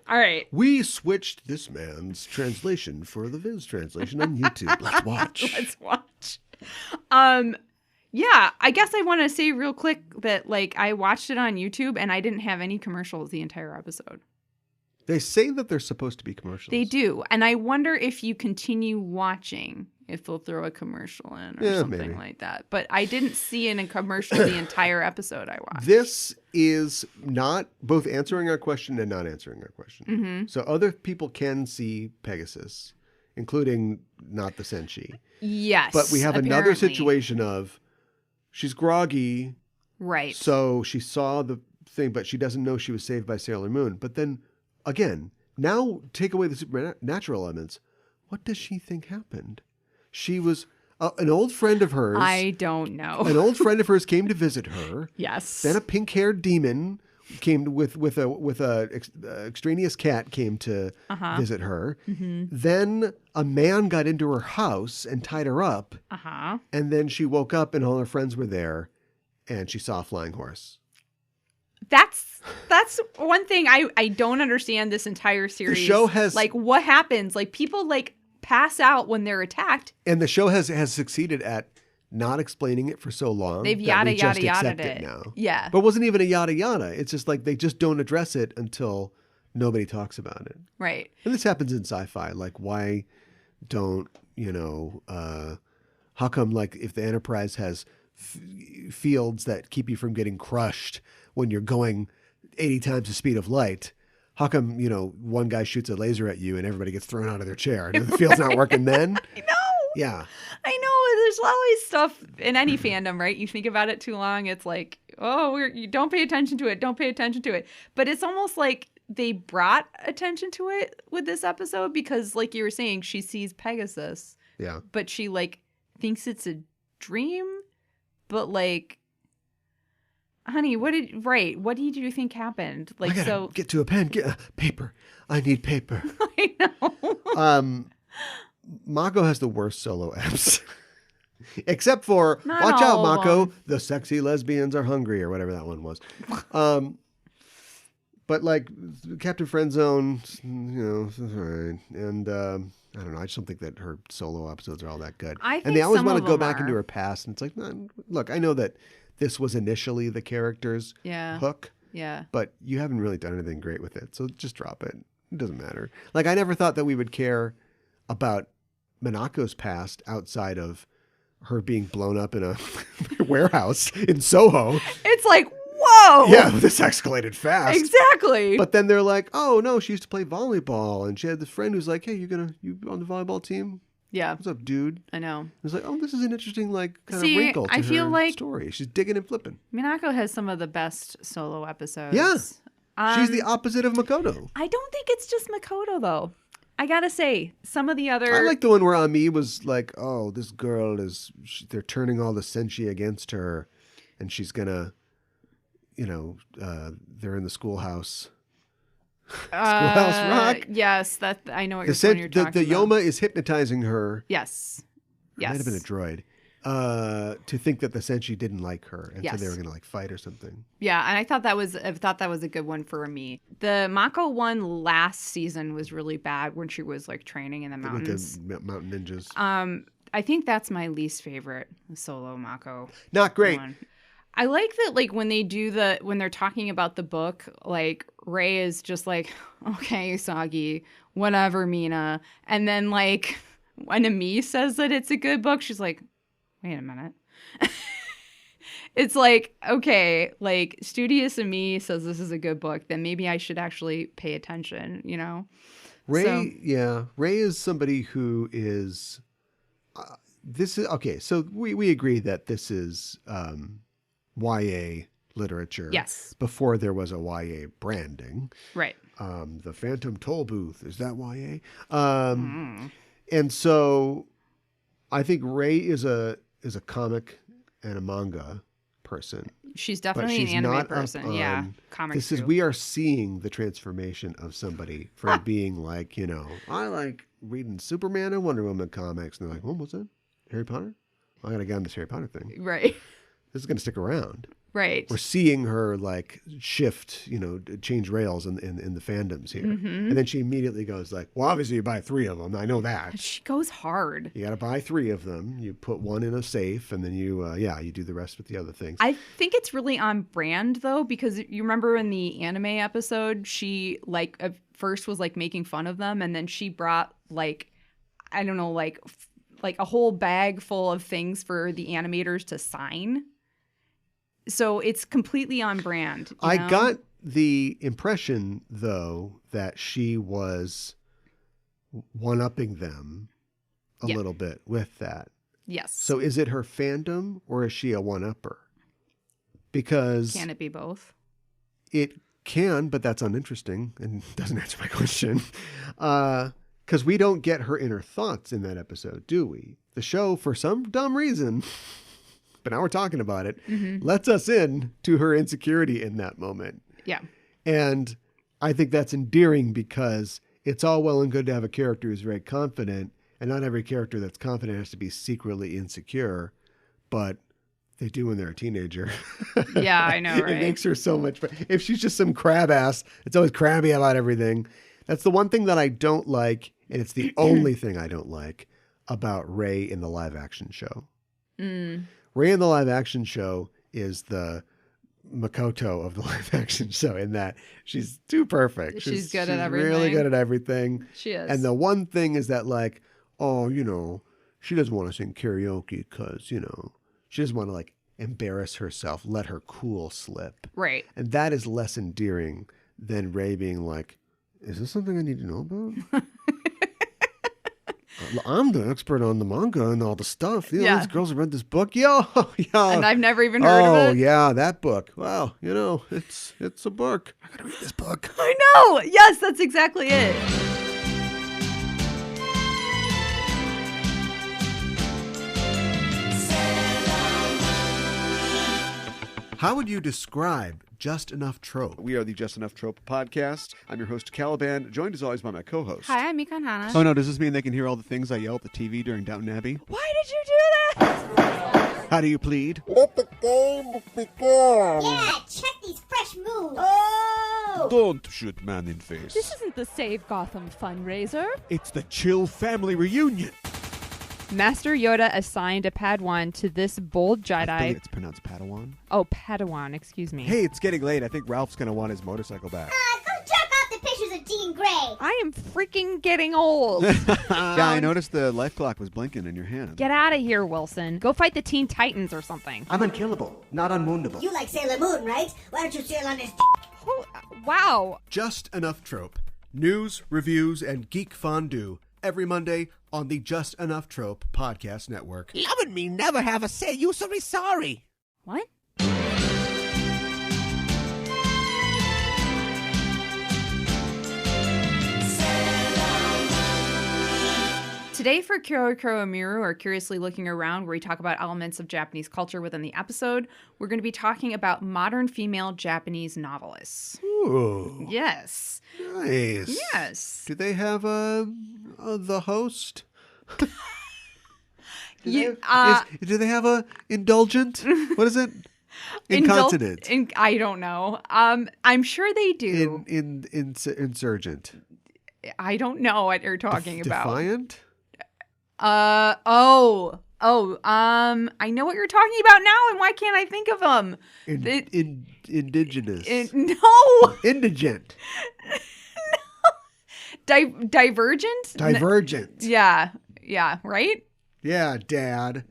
All right. We switched this man's translation for the Viz translation on YouTube. Let's watch. Let's watch. Yeah, I guess I want to say real quick that like I watched it on YouTube and I didn't have any commercials the entire episode. They say that they're supposed to be commercials. They do. And I wonder if you continue watching, if they'll throw a commercial in or something maybe. like that. But I didn't see in a commercial the entire episode I watched. This is not both answering our question and not answering our question. Mm-hmm. So other people can see Pegasus, including not the Senshi. Yes. But we have another apparently. situation of she's groggy. Right. So she saw the thing, but she doesn't know she was saved by Sailor Moon. But then again, now take away the supernatural elements. What does she think happened? She was an old friend of hers. I don't know. An old friend of hers came to visit her. Yes. Then a pink-haired demon came with a extraneous cat came to visit her. Mm-hmm. Then a man got into her house and tied her up. Uh-huh. And then she woke up and all her friends were there, and she saw a flying horse. That's one thing I don't understand this entire series. The show has like what happens? Like people like pass out when they're attacked. And the show has succeeded at not explaining it for so long. They've that yada we just yada accept yada it now. Yeah. But it wasn't even a yada yada. It's just like they just don't address it until nobody talks about it. Right. And this happens in sci-fi. Like why don't, how come like if the Enterprise has fields that keep you from getting crushed when you're going 80 times the speed of light, how come, one guy shoots a laser at you and everybody gets thrown out of their chair? The field's not working then? I know. Yeah. I know. There's always stuff in any fandom, right? You think about it too long, it's like, oh, you don't pay attention to it. Don't pay attention to it. But it's almost like they brought attention to it with this episode because, like you were saying, she sees Pegasus. Yeah. But she, like, thinks it's a dream. But, like, honey, what did you think happened? Like, I gotta so get to a pen, get paper. I need paper. I know. Mako has the worst solo apps. Except for, Not watch out, all of Mako, them. the sexy lesbians are hungry, or whatever that one was. But like Captain Friendzone, it's all right. And I don't know, I just don't think that her solo episodes are all that good. I and think they always some want to of go them back into are. her past. And it's like, look, I know that this was initially the character's hook. Yeah. But you haven't really done anything great with it. So just drop it. It doesn't matter. Like, I never thought that we would care about Minako's past outside of her being blown up in a warehouse in Soho. It's like, whoa. Yeah, this escalated fast. Exactly. But then they're like, oh, no, she used to play volleyball. And she had this friend who's like, hey, you on the volleyball team? Yeah. What's up, dude? I know. It's like, oh, this is an interesting, like, kind See, of wrinkle to I feel her like- story. She's digging and flipping. Minako has some of the best solo episodes. Yeah. She's the opposite of Makoto. I don't think it's just Makoto, though. I gotta say, some of the other... I like the one where Ami was like, oh, this girl they're turning all the senshi against her, and she's gonna, they're in the schoolhouse. Schoolhouse Rock? Yes, I know what you're talking about. The Yoma is hypnotizing her. Yes. It might have been a droid. To think that the senshi didn't like her, and so they were gonna like fight or something. Yeah, and I thought that was a good one for me. The Mako one last season was really bad when she was like training in the mountains. With the mountain ninjas. I think that's my least favorite solo Mako. Not great. One. I like that, like when they're talking about the book, like Rei is just like, okay, Usagi, whatever, Mina, and then like when Ami says that it's a good book, she's like, wait a minute. It's like, okay, like Studious Ami says this is a good book, then maybe I should actually pay attention, Rei is somebody who is. This is okay. So we agree that this is YA literature. Yes. Before there was a YA branding. Right. The Phantom Toll Booth, is that YA? And so I think Rei is a comic and a manga person. She's but definitely she's an anime not person. up Yeah. on- Comics. we are seeing the transformation of somebody from being like, I like reading Superman and Wonder Woman comics. And they're like, what's that? Harry Potter? I got to get on this Harry Potter thing. Right. This is going to stick around. Right. We're seeing her like shift, change rails in the fandoms here. And then she immediately goes like, well, obviously you buy 3 of them. I know that. She goes hard. You got to buy 3 of them. You put 1 in a safe and then you do the rest with the other things. I think it's really on brand though, because you remember in the anime episode, she like at first was like making fun of them. And then she brought like, I don't know, like a whole bag full of things for the animators to sign. So it's completely on brand. I got the impression, though, that she was one-upping them a little bit with that. Yes. So is it her fandom or is she a one-upper? Because... Can it be both? It can, but that's uninteresting and doesn't answer my question. Because we don't get her inner thoughts in that episode, do we? The show, for some dumb reason... but now we're talking about it, lets us in to her insecurity in that moment. Yeah. And I think that's endearing because it's all well and good to have a character who's very confident, and not every character that's confident has to be secretly insecure, but they do when they're a teenager. Yeah, I know, right? It makes her so much fun. If she's just some crab ass, it's always crabby about everything. That's the one thing that I don't like, and it's the only thing I don't like about Rei in the live action show. Rei in the live action show is the Makoto of the live action show in that she's too perfect. She's good at everything. Really good at everything. She is. And the one thing is that like, she doesn't want to sing karaoke because, she doesn't want to like embarrass herself, let her cool slip. Right. And that is less endearing than Rei being like, is this something I need to know about? I'm the expert on the manga and all the stuff. These girls have read this book. Yeah. And I've never even heard of it. Oh, yeah, that book. Well, it's a book. I gotta read this book. I know. Yes, that's exactly it. How would you describe Just Enough Trope? We are the Just Enough Trope podcast. I'm your host, Caliban, joined as always by my co-host. Hi, I'm Mikan Hana. Oh no, does this mean they can hear all the things I yell at the TV during Downton Abbey? Why did you do that? How do you plead? Let the game begin. Yeah, check these fresh moves. Oh! Don't shoot man in face. This isn't the Save Gotham fundraiser. It's the Chill Family Reunion. Master Yoda assigned a Padawan to this bold Jedi. I believe it's pronounced Padawan. Oh, Padawan, excuse me. Hey, it's getting late. I think Ralph's going to want his motorcycle back. Go jerk off the pictures of Jean Grey. I am freaking getting old. Yeah, I noticed the life clock was blinking in your hand. Get out of here, Wilson. Go fight the Teen Titans or something. I'm unkillable, not unwoundable. You like Sailor Moon, right? Why don't you sail on his Wow. Just Enough Trope. News, reviews, and geek fondue. Every Monday on the Just Enough Trope podcast network. Loving me never have a say. You so sorry. What? Today for Kuro Kuro Miru, or Curiously Looking Around, where we talk about elements of Japanese culture within the episode, we're going to be talking about modern female Japanese novelists. Ooh. Yes. Nice. Yes. Do they have the host? Do they have a indulgent? What is it? Incontinent. I don't know. I'm sure they do. Insurgent. I don't know what you're talking about. Defiant? I know what you're talking about now, and why can't I think of them? Indigenous. No. Indigent. No. Divergent? Divergent. Yeah, right? Yeah, Dad.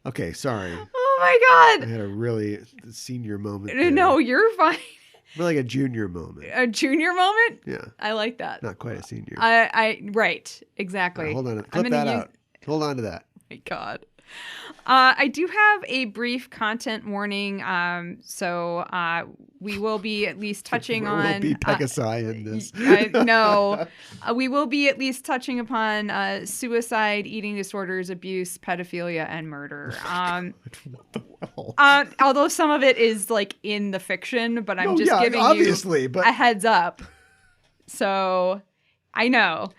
Okay, sorry. Oh my I God. had a really senior moment there. No, you're fine. More like a junior moment. A junior moment? Yeah. I like that. Not quite a senior. Right, exactly. Hold on. Clip that out. Hold on to that. Oh my God. I do have a brief content warning. So we will be at least touching on... There will be Pegasi in this. No. We will be at least touching upon suicide, eating disorders, abuse, pedophilia, and murder. Although some of it is like in the fiction, but I'm giving you a heads up. So I know.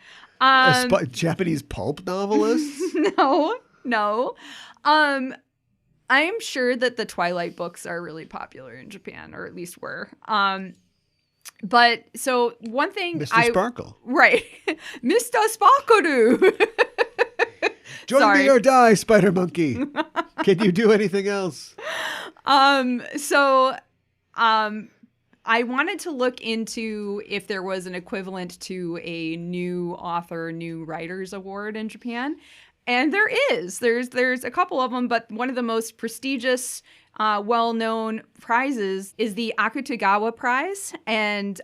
Japanese pulp novelists? No. I'm sure that the Twilight books are really popular in Japan, or at least were. But so one thing Mr. Sparkle. Right. Mr. Sparkle. Join me or die, Spider Monkey. Can you do anything else? I wanted to look into if there was an equivalent to a new author, new writers award in Japan. And there is. There's a couple of them, but one of the most prestigious, well-known prizes is the Akutagawa Prize. And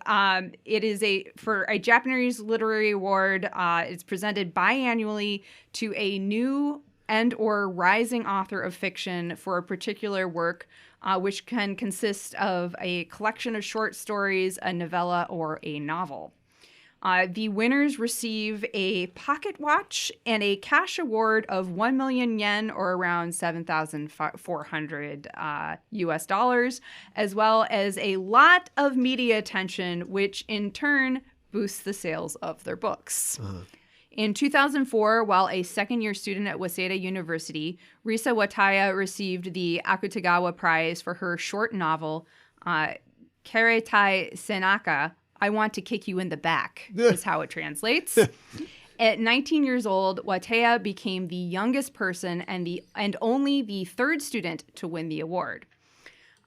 it is for a Japanese literary award. It's presented biannually to a new and or rising author of fiction for a particular work, which can consist of a collection of short stories, a novella, or a novel. The winners receive a pocket watch and a cash award of 1 million yen, or around 7,400 US dollars, as well as a lot of media attention, which in turn boosts the sales of their books. In 2004, while a second-year student at Waseda University, Risa Wataya received the Akutagawa Prize for her short novel, Karetai Senaka, I Want to Kick You in the Back, is how it translates. At 19 years old, Wataya became the youngest person and only the third student to win the award.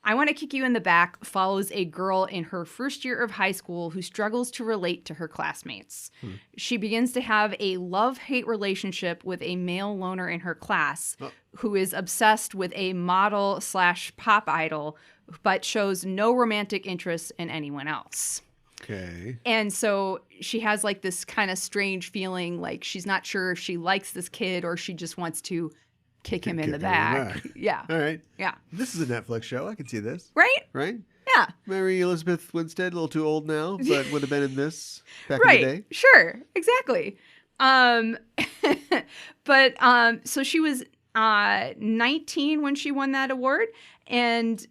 I Want to Kick You in the Back follows a girl in her first year of high school who struggles to relate to her classmates. She begins to have a love-hate relationship with a male loner in her class who is obsessed with a model/pop idol, but shows no romantic interest in anyone else. Okay. And so she has like this kind of strange feeling, like she's not sure if she likes this kid or she just wants to kick him in the back. Yeah. All right. Yeah. This is a Netflix show. I can see this. Right? Right? Yeah. Mary Elizabeth Winstead, a little too old now, but would have been in this back Right. in the day. Sure. Exactly. So she was 19 when she won that award, and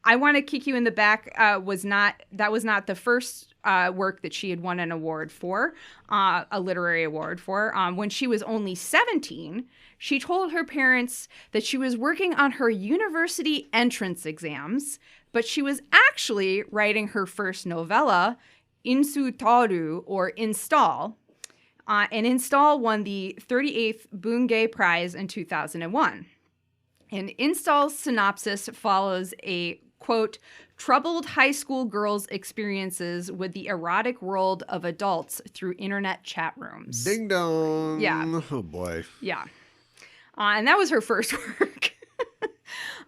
I Want to Kick You in the Back was not the first work that she had won an award for, a literary award for. When she was only 17, she told her parents that she was working on her university entrance exams, but she was actually writing her first novella, Insutaru, or Install. And Install won the 38th Bungei Prize in 2001. And Install's synopsis follows a, quote, troubled high school girls' experiences with the erotic world of adults through internet chat rooms. Ding dong. Yeah. Oh, boy. Yeah. And that was her first work.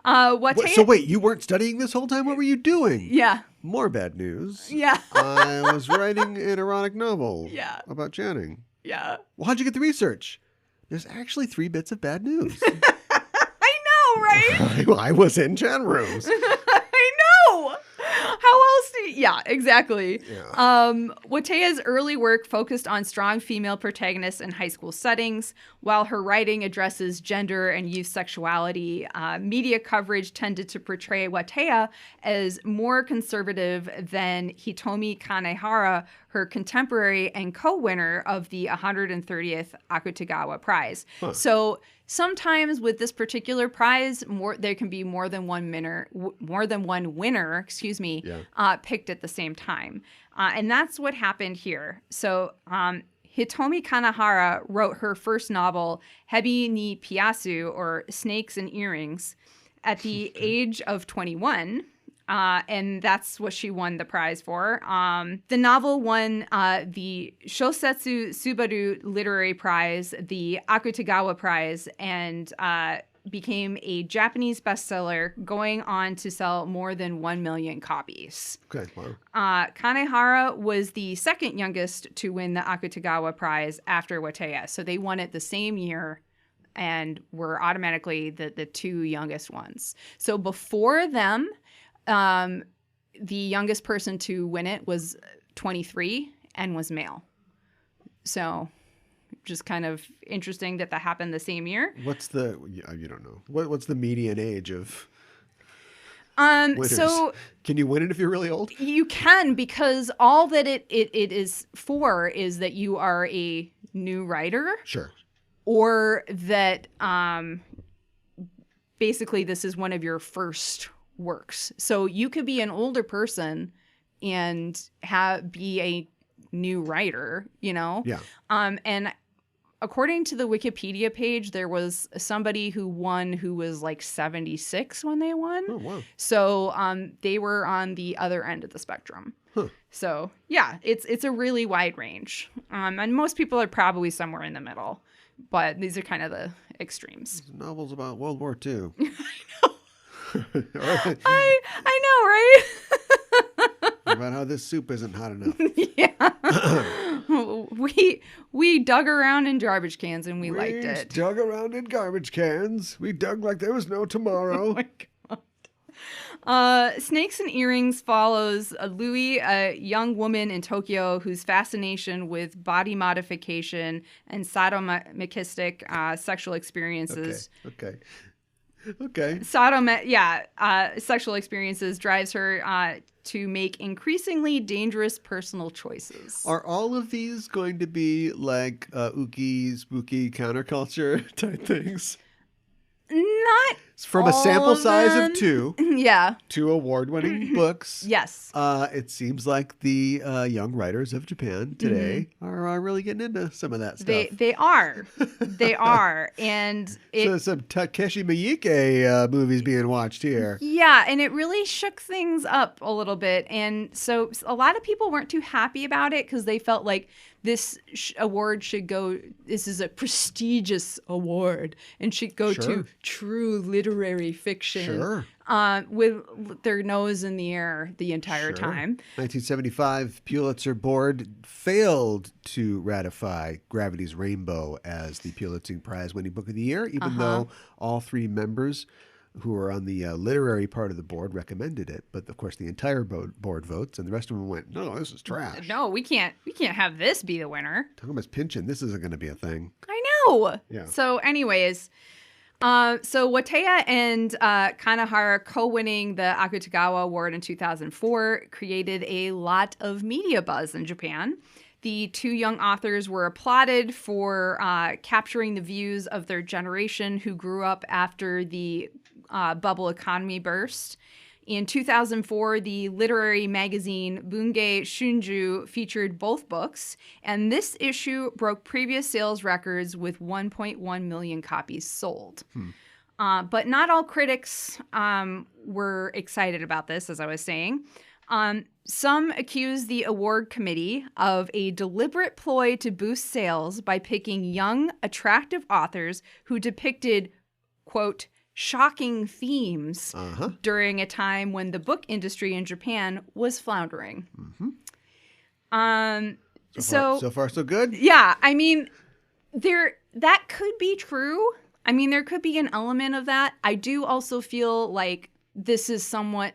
So wait, you weren't studying this whole time? What were you doing? Yeah. More bad news. Yeah. I was writing an erotic novel about Channing. Yeah. Well, how'd you get the research? There's actually 3 bits of bad news. I know, right? I was in chat rooms. I know. How else do you... Yeah, exactly. Yeah. Wataya's early work focused on strong female protagonists in high school settings, while her writing addresses gender and youth sexuality. Media coverage tended to portray Wataya as more conservative than Hitomi Kanehara, her contemporary and co-winner of the 130th Akutagawa Prize. Huh. So sometimes with this particular prize, there can be more than one winner, picked at the same time. And that's what happened here. So Hitomi Kanehara wrote her first novel, Hebi ni Piasu, or Snakes and Earrings, at the age of 21. And that's what she won the prize for. The novel won the Shosetsu Subaru Literary Prize, the Akutagawa Prize, and became a Japanese bestseller, going on to sell more than 1 million copies. Okay, wow. Kanehara was the second youngest to win the Akutagawa Prize after Wataya. So they won it the same year and were automatically the 2 youngest ones. So before them, the youngest person to win it was 23 and was male. So just kind of interesting that happened the same year. What's you don't know. What's the median age of winners? So can you win it if you're really old? You can, because all that it is for is that you are a new writer. Sure. Or that basically this is one of your first works. So you could be an older person and be a new writer, you know? Yeah. And according to the Wikipedia page, there was somebody who won who was like 76 when they won. Oh, wow. So they were on the other end of the spectrum. Huh. So yeah, it's a really wide range. And most people are probably somewhere in the middle. But these are kind of the extremes. Novels about World War II. I know, right? About how this soup isn't hot enough. Yeah. we dug around in garbage cans and we liked it. Dug around in garbage cans. We dug like there was no tomorrow. Oh my God. Snakes and Earrings follows Louis, a young woman in Tokyo whose fascination with body modification and sadomasochistic sexual experiences. Okay. Sexual experiences drives her to make increasingly dangerous personal choices. Are all of these going to be like ooky, spooky counterculture type things? Not From a sample all of size them. of 2. Yeah. 2 award-winning books. Yes. It seems like the young writers of Japan today are really getting into some of that stuff. They are. They are. And So some Takeshi Miike movies being watched here. yeah, and it really shook things up a little bit. And so a lot of people weren't too happy about it because they felt like this award should go, this is a prestigious award and should go to true literary fiction. Sure. With their nose in the air the entire time. 1975, Pulitzer Board failed to ratify Gravity's Rainbow as the Pulitzer Prize winning book of the year, even though all 3 members who are on the literary part of the board recommended it. But of course, the entire board votes, and the rest of them went, "No, this is trash. No, we can't have this be the winner." Thomas Pynchon, this isn't going to be a thing. I know. Yeah. So, anyways, so Wataya and Kanehara co-winning the Akutagawa Award in 2004 created a lot of media buzz in Japan. The 2 young authors were applauded for capturing the views of their generation who grew up after the bubble economy burst. In 2004, the literary magazine Bunge Shunju featured both books, and this issue broke previous sales records with 1.1 million copies sold. But not all critics were excited about this, as I was saying. Some accused the award committee of a deliberate ploy to boost sales by picking young, attractive authors who depicted, quote, shocking themes during a time when the book industry in Japan was floundering. So far, so good? Yeah, I mean, that could be true. I mean, there could be an element of that. I do also feel like this is somewhat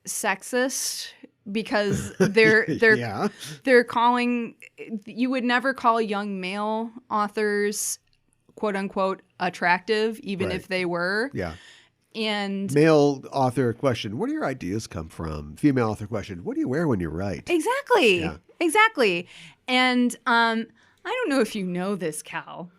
sexist because they're calling, you would never call young male authors quote unquote attractive, even if they were. Yeah. And male author question, where do your ideas come from? Female author question, what do you wear when you write? Exactly. Yeah. Exactly. And I don't know if you know this, Cal,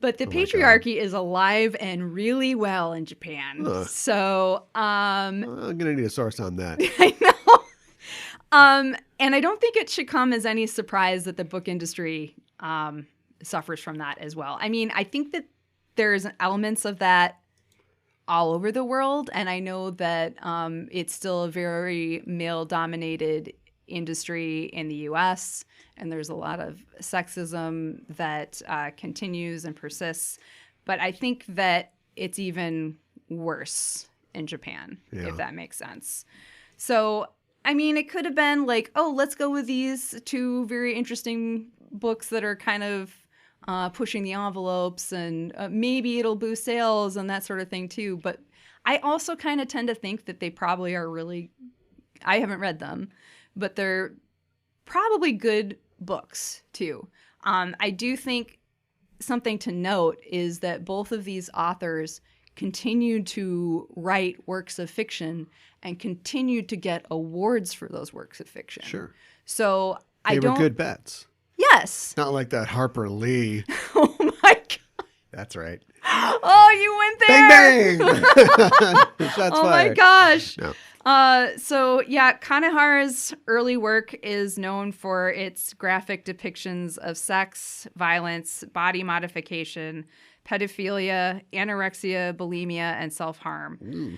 but the patriarchy is alive and really well in Japan. So I'm gonna need a source on that. I know. And I don't think it should come as any surprise that the book industry suffers from that as well. I mean, I think that there's elements of that all over the world, and I know that it's still a very male-dominated industry in the U.S., and there's a lot of sexism that continues and persists. But I think that it's even worse in Japan, if that makes sense. So, I mean, it could have been like, oh, let's go with these 2 very interesting books that are kind of pushing the envelopes, and maybe it'll boost sales and that sort of thing too. But I also kind of tend to think that they probably are really, I haven't read them, but they're probably good books too. I do think something to note is that both of these authors continued to write works of fiction and continued to get awards for those works of fiction. Sure. So They were good bets. Yes. Not like that Harper Lee. Oh my God. That's right. Oh, you went there. Bang, bang. Shots Oh fired. my gosh. No. So yeah, Kanehara's early work is known for its graphic depictions of sex, violence, body modification, pedophilia, anorexia, bulimia, and self-harm.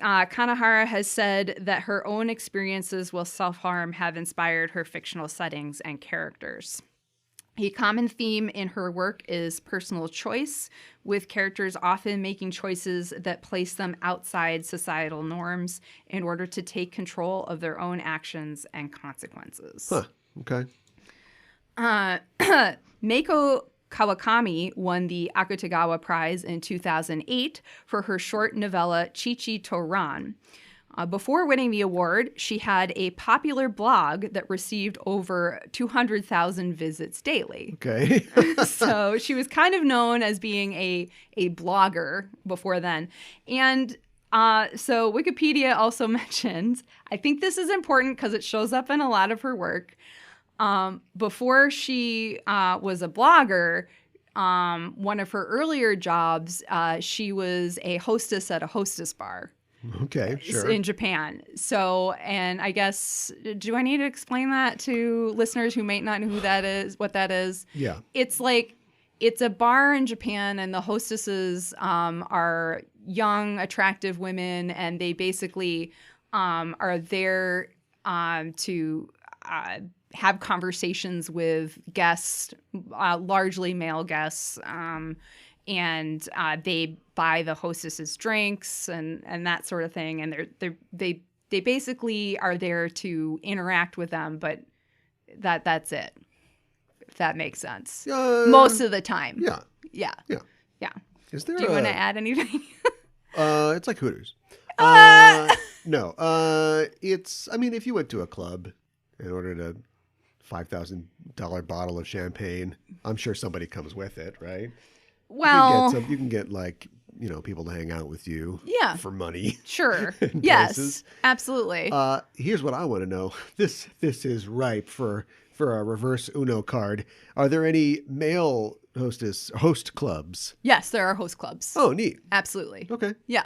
Kanehara has said that her own experiences with self-harm have inspired her fictional settings and characters. A common theme in her work is personal choice, with characters often making choices that place them outside societal norms in order to take control of their own actions and consequences. Huh. Okay. Meiko Kawakami won the Akutagawa Prize in 2008 for her short novella Chichi to Ran. Before winning the award, she had a popular blog that received over 200,000 visits daily. Okay. So she was kind of known as being a blogger before then. And so Wikipedia also mentions, I think this is important because it shows up in a lot of her work. Before she was a blogger, one of her earlier jobs, she was a hostess at a hostess bar. Okay, sure. In Japan. So, and I guess, do I need to explain that to listeners who might not know who that is, what that is? Yeah. It's like, it's a bar in Japan, and the hostesses are young, attractive women, and they basically are there to have conversations with guests, largely male guests, and they buy the hostesses drinks and that sort of thing, and they basically are there to interact with them, but that's it, if that makes sense. Most of the time. Yeah. Is there Do you want to add anything? It's like Hooters. No. It's, I mean, if you went to a club and ordered a $5,000 bottle of champagne, I'm sure somebody comes with it, right? Well, you can get like, people to hang out with you for money. Sure. in Yes, places. absolutely. Here's what I want to know. This is ripe for a reverse Uno card. Are there any male host clubs? Yes, there are host clubs. Oh, neat. Absolutely. Okay. Yeah,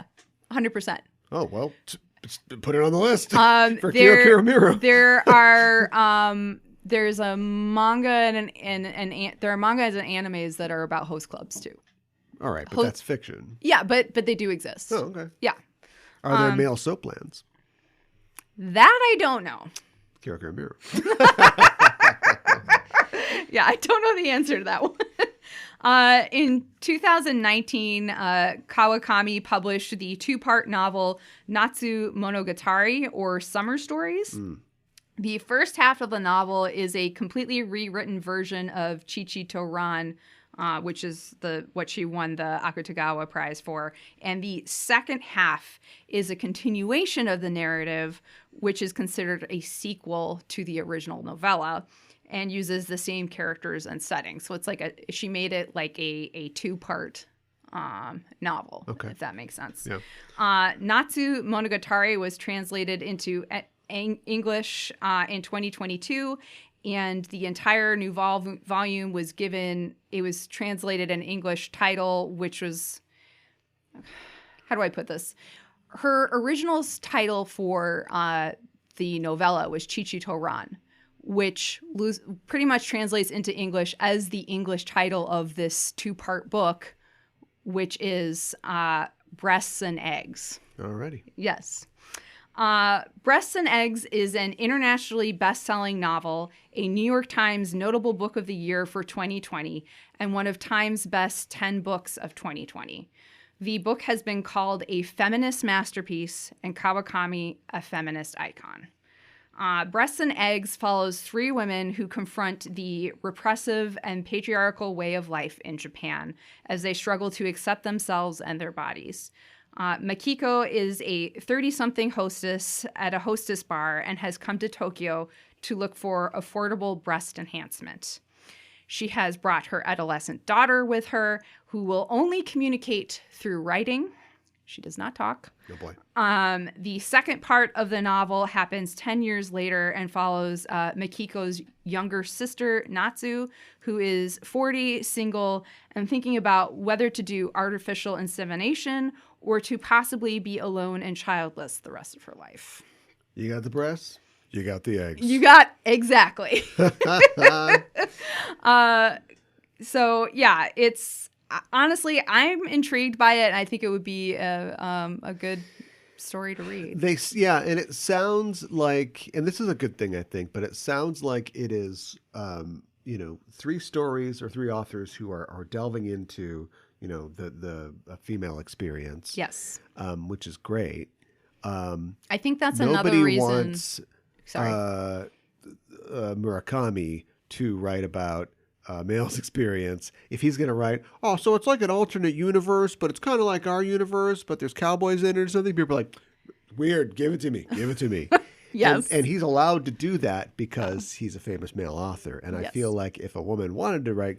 100%. Oh, well, put it on the list for there, Kiro Miro. There are there's a manga and there are mangas and animes that are about host clubs too. All right, but that's fiction. Yeah, but they do exist. Oh, okay. Yeah. Are there male soaplands? That I don't know. Kiro Miro. Yeah, I don't know the answer to that one. In 2019, Kawakami published the two-part novel Natsu Monogatari, or Summer Stories. The first half of the novel is a completely rewritten version of Chichi to Ran, which is what she won the Akutagawa Prize for. And the second half is a continuation of the narrative, which is considered a sequel to the original novella, and uses the same characters and settings. So it's like she made it like a two-part novel, if that makes sense. Yeah. Natsu Monogatari was translated into English in 2022, and the entire new volume was translated an English title, which was, how do I put this? Her original title for the novella was Chichi to Ran, which pretty much translates into English as the English title of this two-part book, which is Breasts and Eggs. Alrighty. Yes. Breasts and Eggs is an internationally best-selling novel, a New York Times Notable Book of the Year for 2020, and one of Time's best 10 books of 2020. The book has been called a feminist masterpiece, and Kawakami a feminist icon. Breasts and Eggs follows three women who confront the repressive and patriarchal way of life in Japan as they struggle to accept themselves and their bodies. Makiko is a 30-something hostess at a hostess bar and has come to Tokyo to look for affordable breast enhancement. She has brought her adolescent daughter with her, who will only communicate through writing. She does not talk. Oh boy. The second part of the novel happens 10 years later and follows Makiko's younger sister, Natsu, who is 40, single, and thinking about whether to do artificial insemination or to possibly be alone and childless the rest of her life. You got the breasts, you got the eggs. You got, exactly. So, yeah, it's, honestly, I'm intrigued by it, and I think it would be a good story to read. And it sounds like, and this is a good thing, I think, but it sounds like it is, three stories or three authors who are delving into, the female experience. Yes. Which is great. I think that's another reason. Nobody wants Murakami to write about male's experience. If he's going to write, so it's like an alternate universe, but it's kind of like our universe, but there's cowboys in it or something. People are like, weird, give it to me. Yes. And he's allowed to do that because he's a famous male author. And I feel like if a woman wanted to write,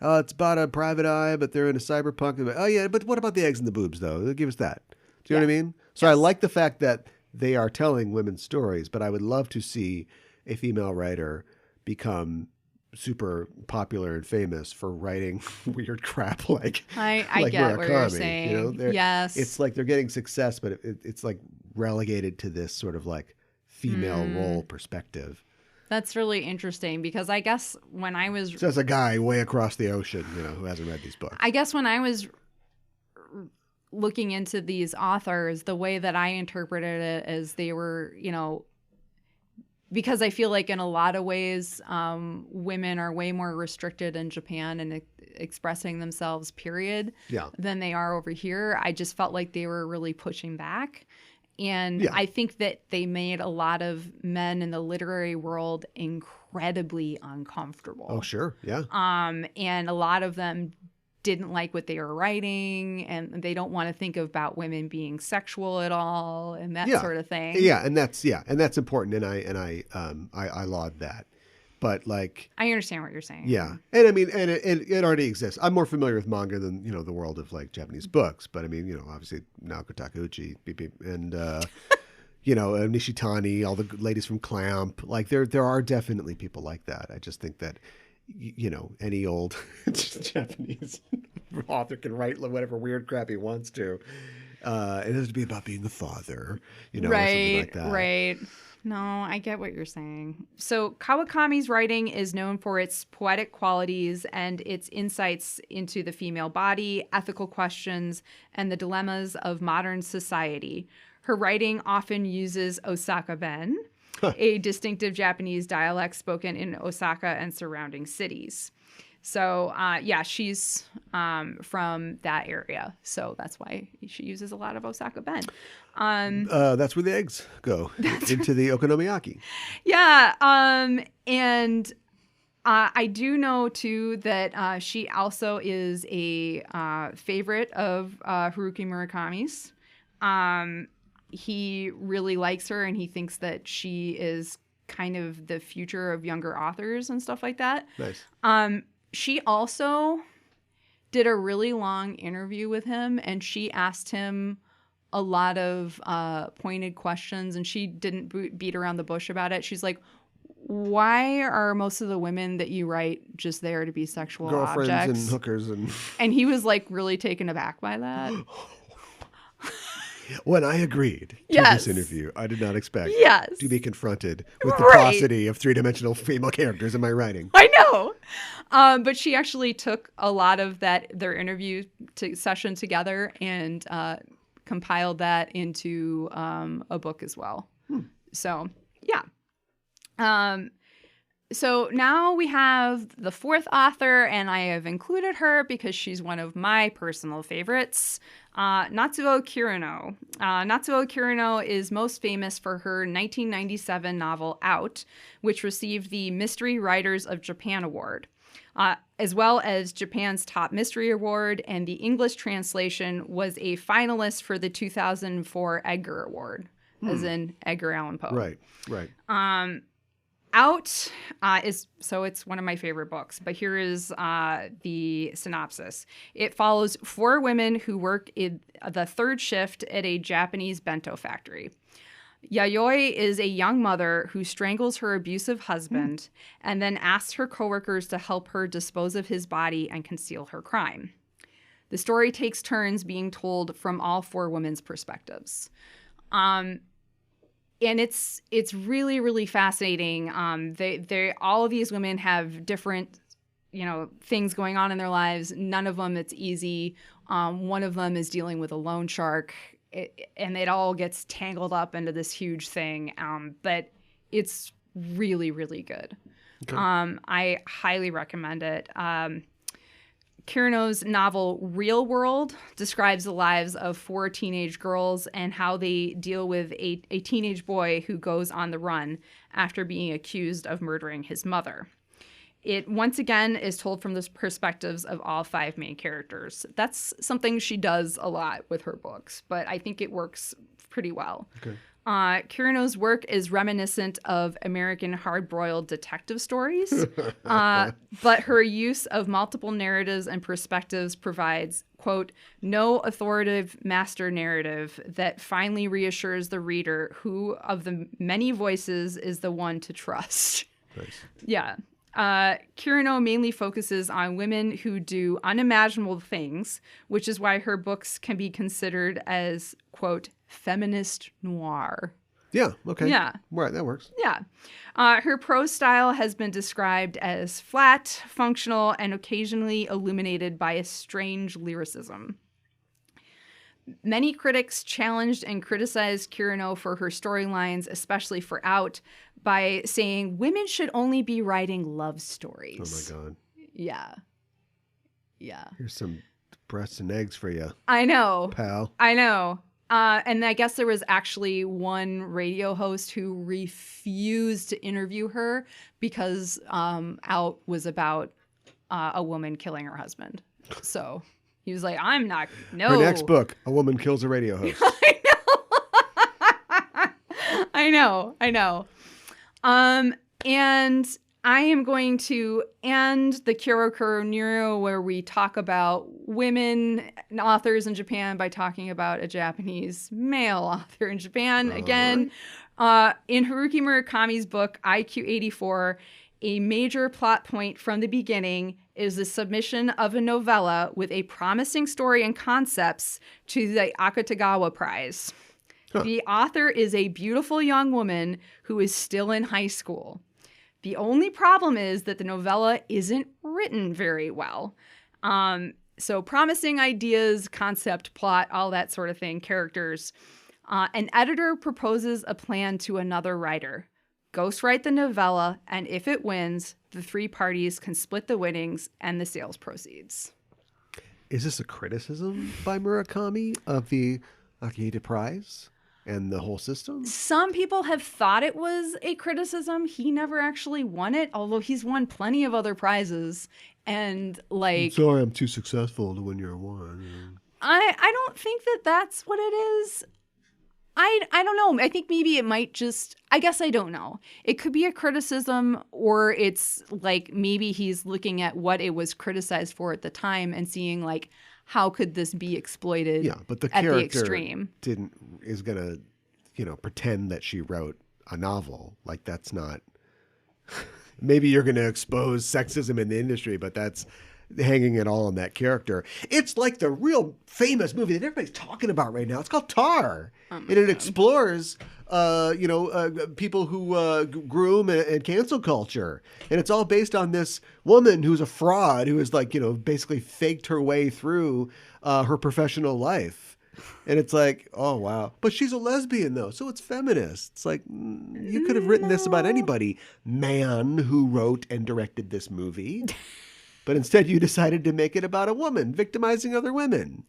it's about a private eye, but they're in a cyberpunk. But what about the eggs and the boobs, though? Give us that. Do you know what I mean? So I like the fact that they are telling women's stories, but I would love to see a female writer become super popular and famous for writing weird crap like I like get Murakami, what you're saying. Yes. It's like they're getting success, but it's like relegated to this sort of like female role perspective. That's really interesting because I guess when I was... So as a guy way across the ocean, who hasn't read these books. I guess when I was looking into these authors, the way that I interpreted it is they were, because I feel like in a lot of ways, women are way more restricted in Japan and expressing themselves, period, than they are over here. I just felt like they were really pushing back. And I think that they made a lot of men in the literary world incredibly uncomfortable. Oh, sure. Yeah. And a lot of them didn't like what they were writing, and they don't want to think about women being sexual at all and that sort of thing. Yeah, and that's important, and I laud that. But like, I understand what you're saying. Yeah, and I mean, and it already exists. I'm more familiar with manga than the world of like Japanese books. But I mean, obviously Naoko Takeuchi, and Nishitani, all the ladies from Clamp. Like there are definitely people like that. I just think that any old Japanese author can write whatever weird crap he wants to. It has to be about being a father, or something like that. Right. No, I get what you're saying. So Kawakami's writing is known for its poetic qualities and its insights into the female body, ethical questions, and the dilemmas of modern society. Her writing often uses Osaka Ben, a distinctive Japanese dialect spoken in Osaka and surrounding cities. So, she's from that area. So that's why she uses a lot of Osaka Ben. That's where the eggs go, into the okonomiyaki. Yeah. And I do know, too, that she also is a favorite of Haruki Murakami's. He really likes her, and he thinks that she is kind of the future of younger authors and stuff like that. Nice. She also did a really long interview with him, and she asked him a lot of pointed questions, and she didn't beat around the bush about it. She's like, why are most of the women that you write just there to be sexual girlfriends objects? And hookers and he was like really taken aback by that. When I agreed to this interview, I did not expect to be confronted with the paucity of three-dimensional female characters in my writing. I know. But she actually took a lot of their interview session together and compiled that into a book as well. So, yeah. So now we have the fourth author, and I have included her because she's one of my personal favorites, Natsuo Kirino. Natsuo Kirino is most famous for her 1997 novel Out, which received the Mystery Writers of Japan Award, as well as Japan's Top Mystery Award, and the English translation was a finalist for the 2004 Edgar Award, as in Edgar Allan Poe. Right. Out it's one of my favorite books, but here is the synopsis. It follows 4 women who work in the third shift at a Japanese bento factory. Yayoi is a young mother who strangles her abusive husband and then asks her coworkers to help her dispose of his body and conceal her crime. The story takes turns being told from all 4 women's perspectives. And it's really, really fascinating. They all of these women have different, things going on in their lives. None of them it's easy. One of them is dealing with a loan shark, and it all gets tangled up into this huge thing. But it's really, really good. Okay. I highly recommend it. Kirino's novel Real World describes the lives of 4 teenage girls and how they deal with a teenage boy who goes on the run after being accused of murdering his mother. It once again is told from the perspectives of all 5 main characters. That's something she does a lot with her books, but I think it works pretty well. Okay. Kirino's work is reminiscent of American hard-boiled detective stories, but her use of multiple narratives and perspectives provides, quote, no authoritative master narrative that finally reassures the reader who of the many voices is the one to trust. Nice. Yeah. Kirino mainly focuses on women who do unimaginable things, which is why her books can be considered as, quote, feminist noir. Yeah, okay. Yeah. Right, that works. Yeah. Her prose style has been described as flat, functional, and occasionally illuminated by a strange lyricism. Many critics challenged and criticized Kirino for her storylines, especially for Out, by saying women should only be writing love stories. Oh my God. Yeah. Yeah. Here's some breasts and eggs for you. I know. Pal. I know. And I guess there was actually one radio host who refused to interview her because Out was about a woman killing her husband. So he was like, I'm not, no. Her next book, A Woman Kills a Radio Host. I know. And I am going to end the Kyoro Nero where we talk about women authors in Japan by talking about a Japanese male author in Japan. Again, in Haruki Murakami's book, IQ84, a major plot point from the beginning is the submission of a novella with a promising story and concepts to the Akutagawa Prize. Huh. The author is a beautiful young woman who is still in high school. The only problem is that the novella isn't written very well. So promising ideas, concept, plot, all that sort of thing, characters. An editor proposes a plan to another writer. Ghostwrite the novella, and if it wins, the 3 parties can split the winnings and the sales proceeds. Is this a criticism by Murakami of the Akutagawa Prize and the whole system? Some people have thought it was a criticism. He never actually won it, although he's won plenty of other prizes. And I'm sorry, I'm too successful to win your award. I don't think that that's what it is. I don't know. I think maybe it might just, I guess I don't know. It could be a criticism, or it's like maybe he's looking at what it was criticized for at the time and seeing like, how could this be exploited but the at character the extreme? is going to, pretend that she wrote a novel. Like that's not, maybe you're going to expose sexism in the industry, but that's hanging it all on that character. It's like the real famous movie that everybody's talking about right now. It's called Tar. And it explores, people who groom and cancel culture. And it's all based on this woman who's a fraud, who is like, basically faked her way through her professional life. And it's like, oh, wow. But she's a lesbian, though, so it's feminist. It's like, you could have written this about anybody, man who wrote and directed this movie. But instead you decided to make it about a woman victimizing other women.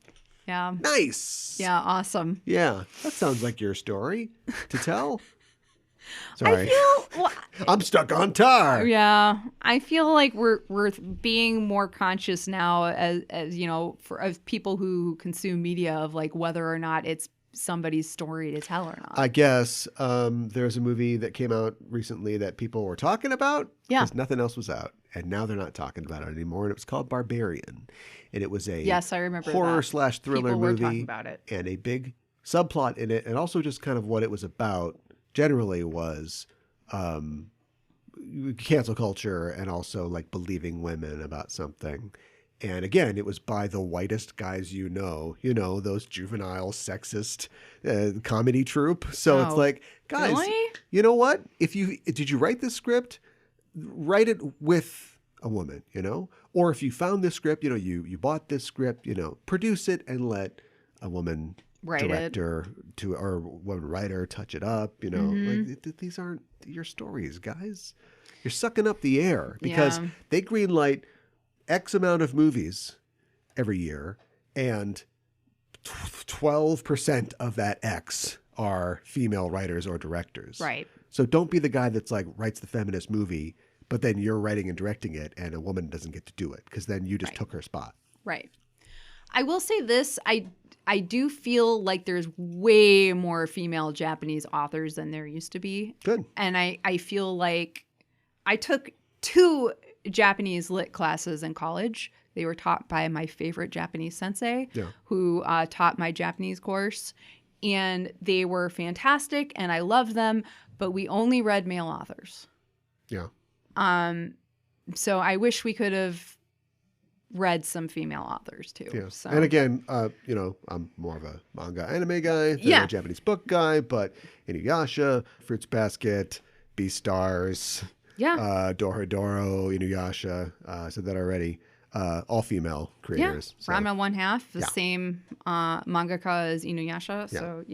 Yeah. Nice. Yeah, awesome. Yeah, that sounds like your story to tell. Sorry. I'm stuck on Tar. Yeah. I feel like we're being more conscious now as of people who consume media of like whether or not it's somebody's story to tell or not. I guess there's a movie that came out recently that people were talking about because nothing else was out. And now they're not talking about it anymore. And it was called Barbarian. And it was a I remember horror/thriller People were movie. talking about it. And a big subplot in it. And also just kind of what it was about generally was cancel culture and also like believing women about something. And again, it was by the whitest guys those juvenile, sexist comedy troupe. So it's like, guys, really? You know what? Did you write this script? Write it with a woman, or if you found this script, you bought this script, produce it and let a woman director or woman writer touch it up, like these aren't your stories, guys. You're sucking up the air because they greenlight X amount of movies every year, and 12% of that X are female writers or directors. Right. So don't be the guy that's like writes the feminist movie, but then you're writing and directing it and a woman doesn't get to do it because then you just took her spot. Right. I will say this. I do feel like there's way more female Japanese authors than there used to be. Good. And I feel like I took 2 Japanese lit classes in college. They were taught by my favorite Japanese sensei who taught my Japanese course. And they were fantastic and I loved them, but we only read male authors. Yeah. So I wish we could have read some female authors too. Yeah. So. And again, I'm more of a manga anime guy than a Japanese book guy, but Inuyasha, Fruits Basket, Beastars, Dorohedoro, Inuyasha, I said that already. All female creators. Yeah. Ranma 1/2, the same mangaka as Inuyasha. So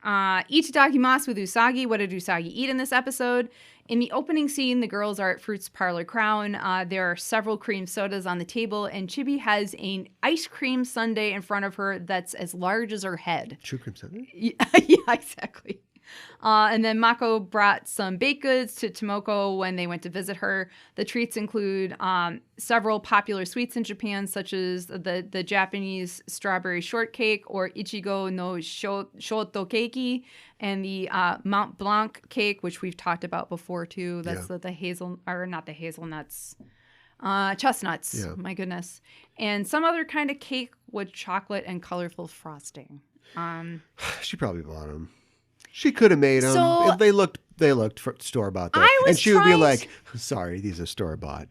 Itadakimasu with Usagi. What did Usagi eat in this episode? In the opening scene, the girls are at Fruits Parlor Crown. There are several cream sodas on the table, and Chibi has an ice cream sundae in front of her that's as large as her head. True cream sundae? Yeah, exactly. And then Mako brought some baked goods to Tomoko when they went to visit her. The treats include several popular sweets in Japan, such as the Japanese strawberry shortcake or Ichigo no shotokeki, and the Mont Blanc cake, which we've talked about before too. That's the hazel, or not the hazelnuts, chestnuts. Yeah. My goodness. And some other kind of cake with chocolate and colorful frosting. She probably bought them. She could have made them. So, they looked store bought though. And she would be like, "Sorry, these are store bought."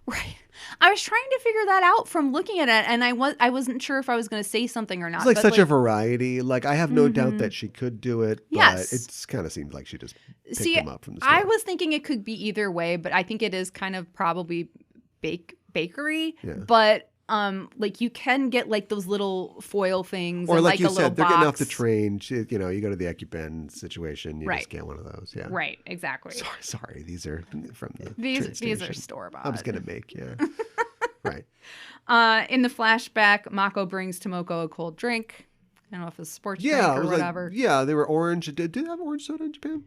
Right. I was trying to figure that out from looking at it, and I wasn't sure if I was going to say something or not. It's like such a variety. Like I have no doubt that she could do it, but it kind of seemed like she just picked them up from the store. I was thinking it could be either way, but I think it is kind of probably bakery. Yeah. But like you can get like those little foil things, or and like like you a said, little they're box. getting off the train. You go to the Ekuben situation, you just get one of those. Yeah, right, exactly. Sorry, these are from the these are store bought. I was gonna make right. In the flashback, Mako brings Tomoko a cold drink. I don't know if it's a sports drink or whatever. They were orange. Did they have orange soda in Japan?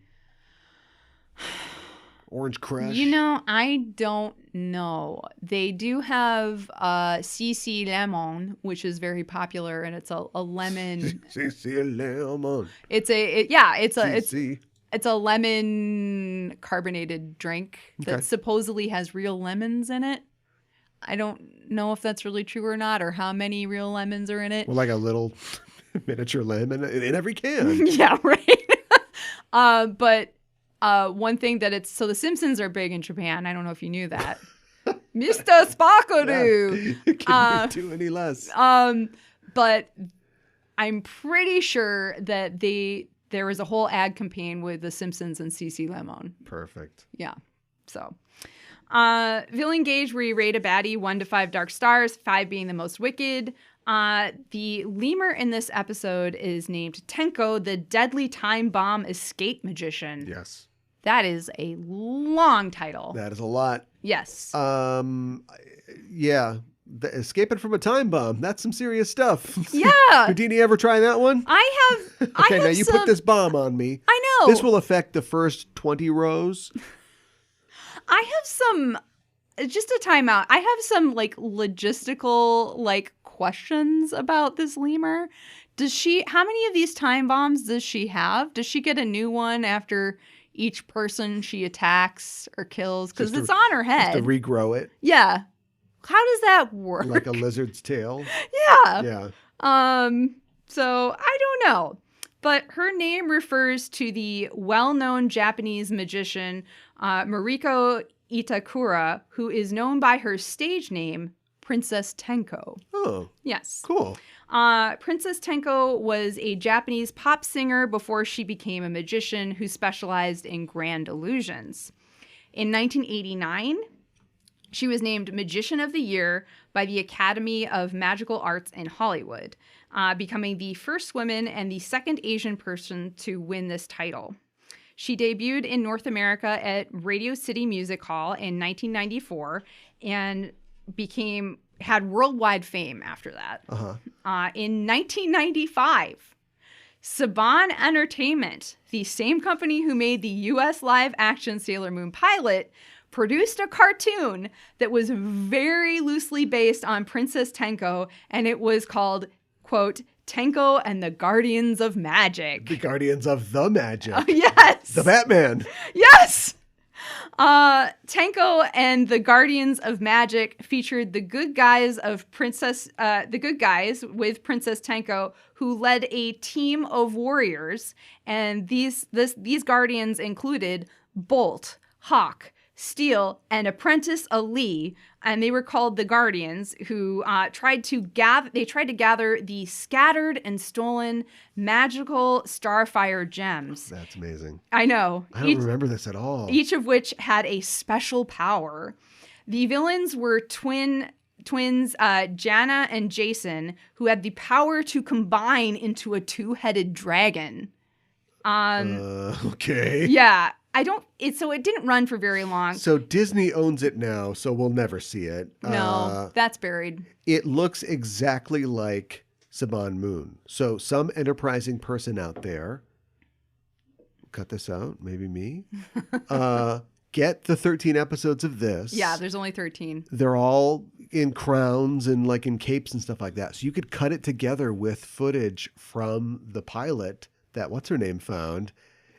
Orange Crush. I don't know. They do have CC Lemon, which is very popular, and it's a lemon. CC Lemon. It's a lemon carbonated drink that supposedly has real lemons in it. I don't know if that's really true or not, or how many real lemons are in it. Well, like a little miniature lemon in every can. Yeah, right. But one thing that so the Simpsons are big in Japan. I don't know if you knew that. Mr. Sparkle-doo. Can't do any less. But I'm pretty sure that there was a whole ad campaign with the Simpsons and CC Lemon. Perfect. Yeah. So, Villain Gauge, where you rate a baddie 1 to 5 dark stars, 5 being the most wicked. The lemur in this episode is named Tenko, the deadly time bomb escape magician. Yes. That is a long title. That is a lot. Yes. Yeah. Escaping from a time bomb. That's some serious stuff. Yeah. Houdini ever try that one? I have. Okay, now you put this bomb on me. I know. This will affect the first 20 rows. I have some. Just a timeout. I have some like logistical questions about this lemur. How many of these time bombs does she have? Does she get a new one after each person she attacks or kills? Because it's on her head. Just to regrow it. Yeah. How does that work? Like a lizard's tail. Yeah. Yeah. So I don't know. But her name refers to the well-known Japanese magician Mariko Itakura, who is known by her stage name, Princess Tenko. Oh. Yes. Cool. Princess Tenko was a Japanese pop singer before she became a magician who specialized in grand illusions. In 1989, she was named Magician of the Year by the Academy of Magical Arts in Hollywood, becoming the first woman and the second Asian person to win this title. She debuted in North America at Radio City Music Hall in 1994 and had worldwide fame after that. In 1995, Saban Entertainment, the same company who made the U.S. live-action Sailor Moon pilot, produced a cartoon that was very loosely based on Princess Tenko, and it was called, quote, Tenko and the Guardians of Magic. The Guardians of the Magic. Yes. The Batman. Yes. Tenko and the Guardians of Magic featured the good guys with Princess Tenko, who led a team of warriors, and these guardians included Bolt, Hawk, Steel, and apprentice Ali, and they were called the Guardians, who tried to gather the scattered and stolen magical Starfire gems. That's amazing. I know. I don't remember this at all. Each of which had a special power. The villains were twins Jana and Jason, who had the power to combine into a two-headed dragon. Okay. Yeah. So it didn't run for very long. So Disney owns it now, so we'll never see it. No, that's buried. It looks exactly like Saban Moon. So some enterprising person out there, cut this out, maybe me, get the 13 episodes of this. Yeah, there's only 13. They're all in crowns and like in capes and stuff like that. So you could cut it together with footage from the pilot that what's-her-name found,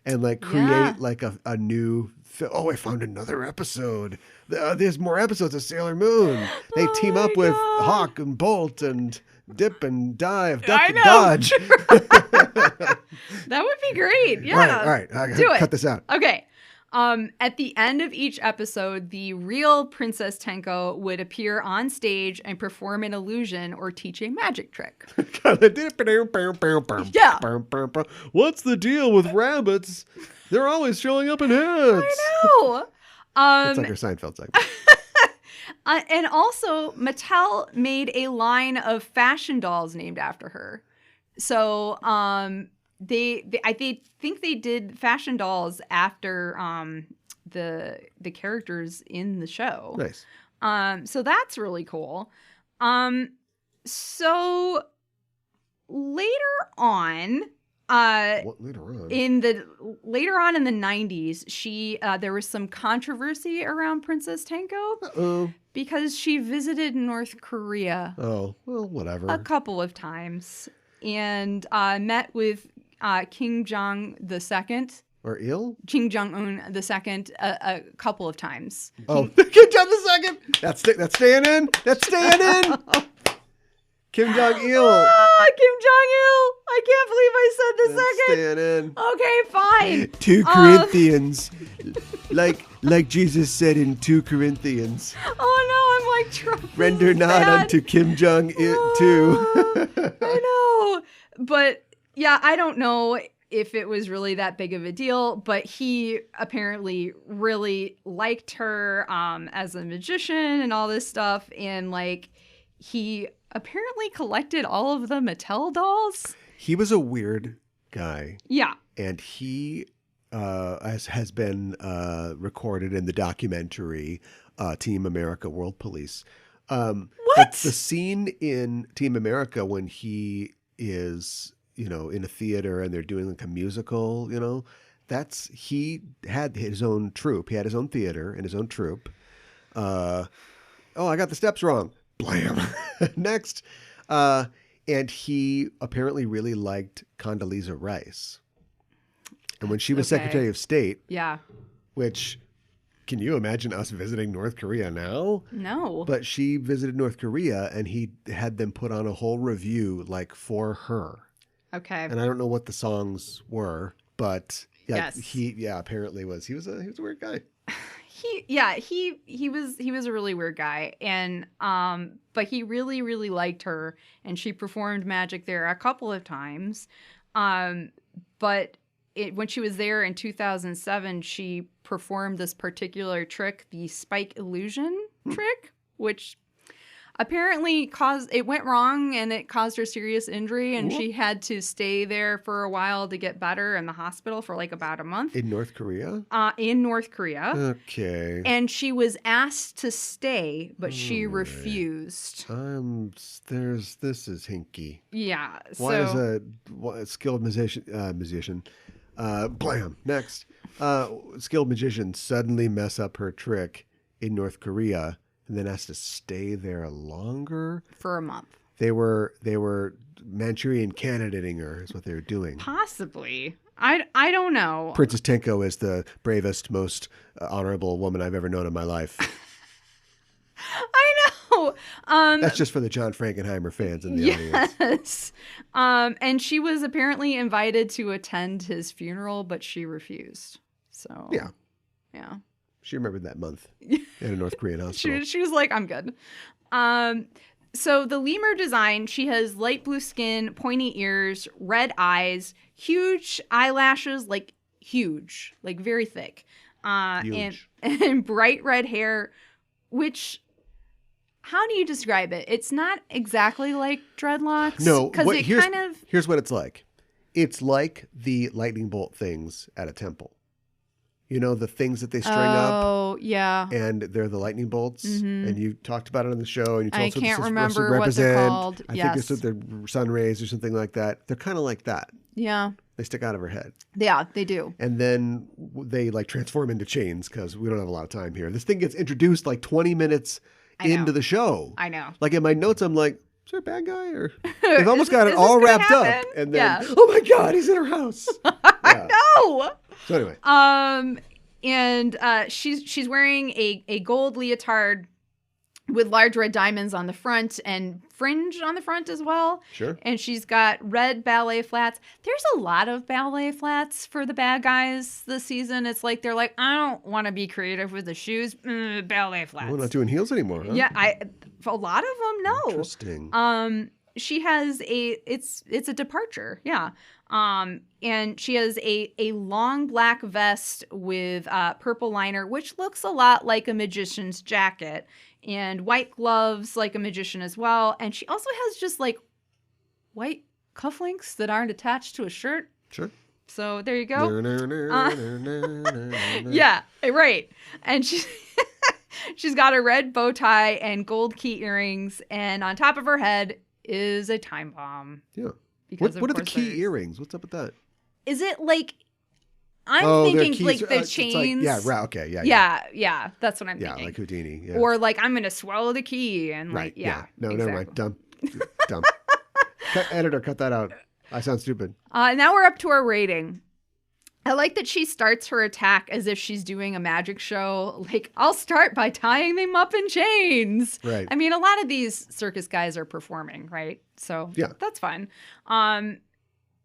and like create like a new I found another episode. There's more episodes of Sailor Moon. They team up with Hawk and Bolt and dip and dive, duck and dodge. That would be great. Yeah. All right. I Do it. Cut this out. Okay. At the end of each episode, the real Princess Tenko would appear on stage and perform an illusion or teach a magic trick. Yeah. What's the deal with rabbits? They're always showing up in heads. I know. It's like her Seinfeld segment. And also, Mattel made a line of fashion dolls named after her. So, I think they did fashion dolls after the characters in the show. Nice. So that's really cool. So later on, in the 90s, there was some controversy around Princess Tenko because she visited North Korea. Oh, well, whatever. A couple of times. And met with King Jong II. Or Il? Kim Jong-un II a couple of times. Oh, Kim Jong II! That's staying in! That's staying in! Kim Jong-il! Ah, Kim Jong-il! I can't believe I said the second. Staying in. Okay, fine. 2 Corinthians. like Jesus said in 2 Corinthians. Oh no, I'm like Trump. Render not unto Kim Jong-il too. I know. But yeah, I don't know if it was really that big of a deal, but he apparently really liked her as a magician and all this stuff. And like, he apparently collected all of the Mattel dolls. He was a weird guy. Yeah. And he has been recorded in the documentary Team America World Police. What? The scene in Team America when he is, in a theater and they're doing like a musical, he had his own troupe. He had his own theater and his own troupe. I got the steps wrong. Blam. Next. And he apparently really liked Condoleezza Rice. And when she was Secretary of State, Yeah. which, can you imagine us visiting North Korea now? No. But she visited North Korea, and he had them put on a whole review like for her. Okay. And I don't know what the songs were, but yeah, Yes. he apparently was. He was a weird guy. He was a really weird guy, and but he really, really liked her, and she performed magic there a couple of times. But when she was there in 2007, she performed this particular trick, the spike illusion trick, which apparently went wrong, and it caused her serious injury, and she had to stay there for a while to get better in the hospital for like about a month. In North Korea? In North Korea. Okay. And she was asked to stay, but she refused. This is hinky. Yeah. Why does a skilled musician, blam, next, skilled magician suddenly mess up her trick in North Korea and then has to stay there longer? For a month. They were Manchurian candidating her is what they were doing. Possibly. I don't know. Princess Tenko is the bravest, most honorable woman I've ever known in my life. I know. That's just for the John Frankenheimer fans in the audience. Yes. And she was apparently invited to attend his funeral, but she refused. So Yeah. Yeah. She remembered that month in a North Korean hospital. She was like, I'm good. So the lemur design, she has light blue skin, pointy ears, red eyes, huge eyelashes, like huge, like very thick, and bright red hair, which, how do you describe it? It's not exactly like dreadlocks. No, because here's what it's like. It's like the lightning bolt things at a temple. You know, the things that they string up. Oh, yeah. And they're the lightning bolts. Mm-hmm. And you talked about it on the show. And you told I us what can't this remember represent. what they're called. I think it's the sun rays or something like that. They're kind of like that. Yeah. They stick out of her head. Yeah, they do. And then they like transform into chains because we don't have a lot of time here. This thing gets introduced like 20 minutes into the show. I know. Like in my notes, I'm like, is there a bad guy? Or they've almost got it all wrapped up. And then, oh my God, he's in her house. I know. So anyway. And she's wearing a gold leotard with large red diamonds on the front and fringe on the front as well. Sure. And she's got red ballet flats. There's a lot of ballet flats for the bad guys this season. It's like they're like, I don't want to be creative with the shoes. Ballet flats. We're not doing heels anymore, huh? Yeah, a lot of them, no. Interesting. She has it's a departure, yeah. And she has a long black vest with purple liner, which looks a lot like a magician's jacket, and white gloves like a magician as well. And she also has just like white cufflinks that aren't attached to a shirt. Sure. So there you go. Yeah, right. And she's got a red bow tie and gold key earrings, and on top of her head is a time bomb. Yeah. What are the key earrings? What's up with that? Is it like, I'm thinking like the chains. Like, yeah, right. Okay. Yeah. That's what I'm thinking. Yeah, like Houdini. Yeah. Or like, I'm going to swallow the key and like, yeah. No, exactly. never mind. Dump. Editor, cut that out. I sound stupid. Now we're up to our rating. I like that she starts her attack as if she's doing a magic show. Like, I'll start by tying them up in chains. Right. I mean, a lot of these circus guys are performing, right? So that's fine. And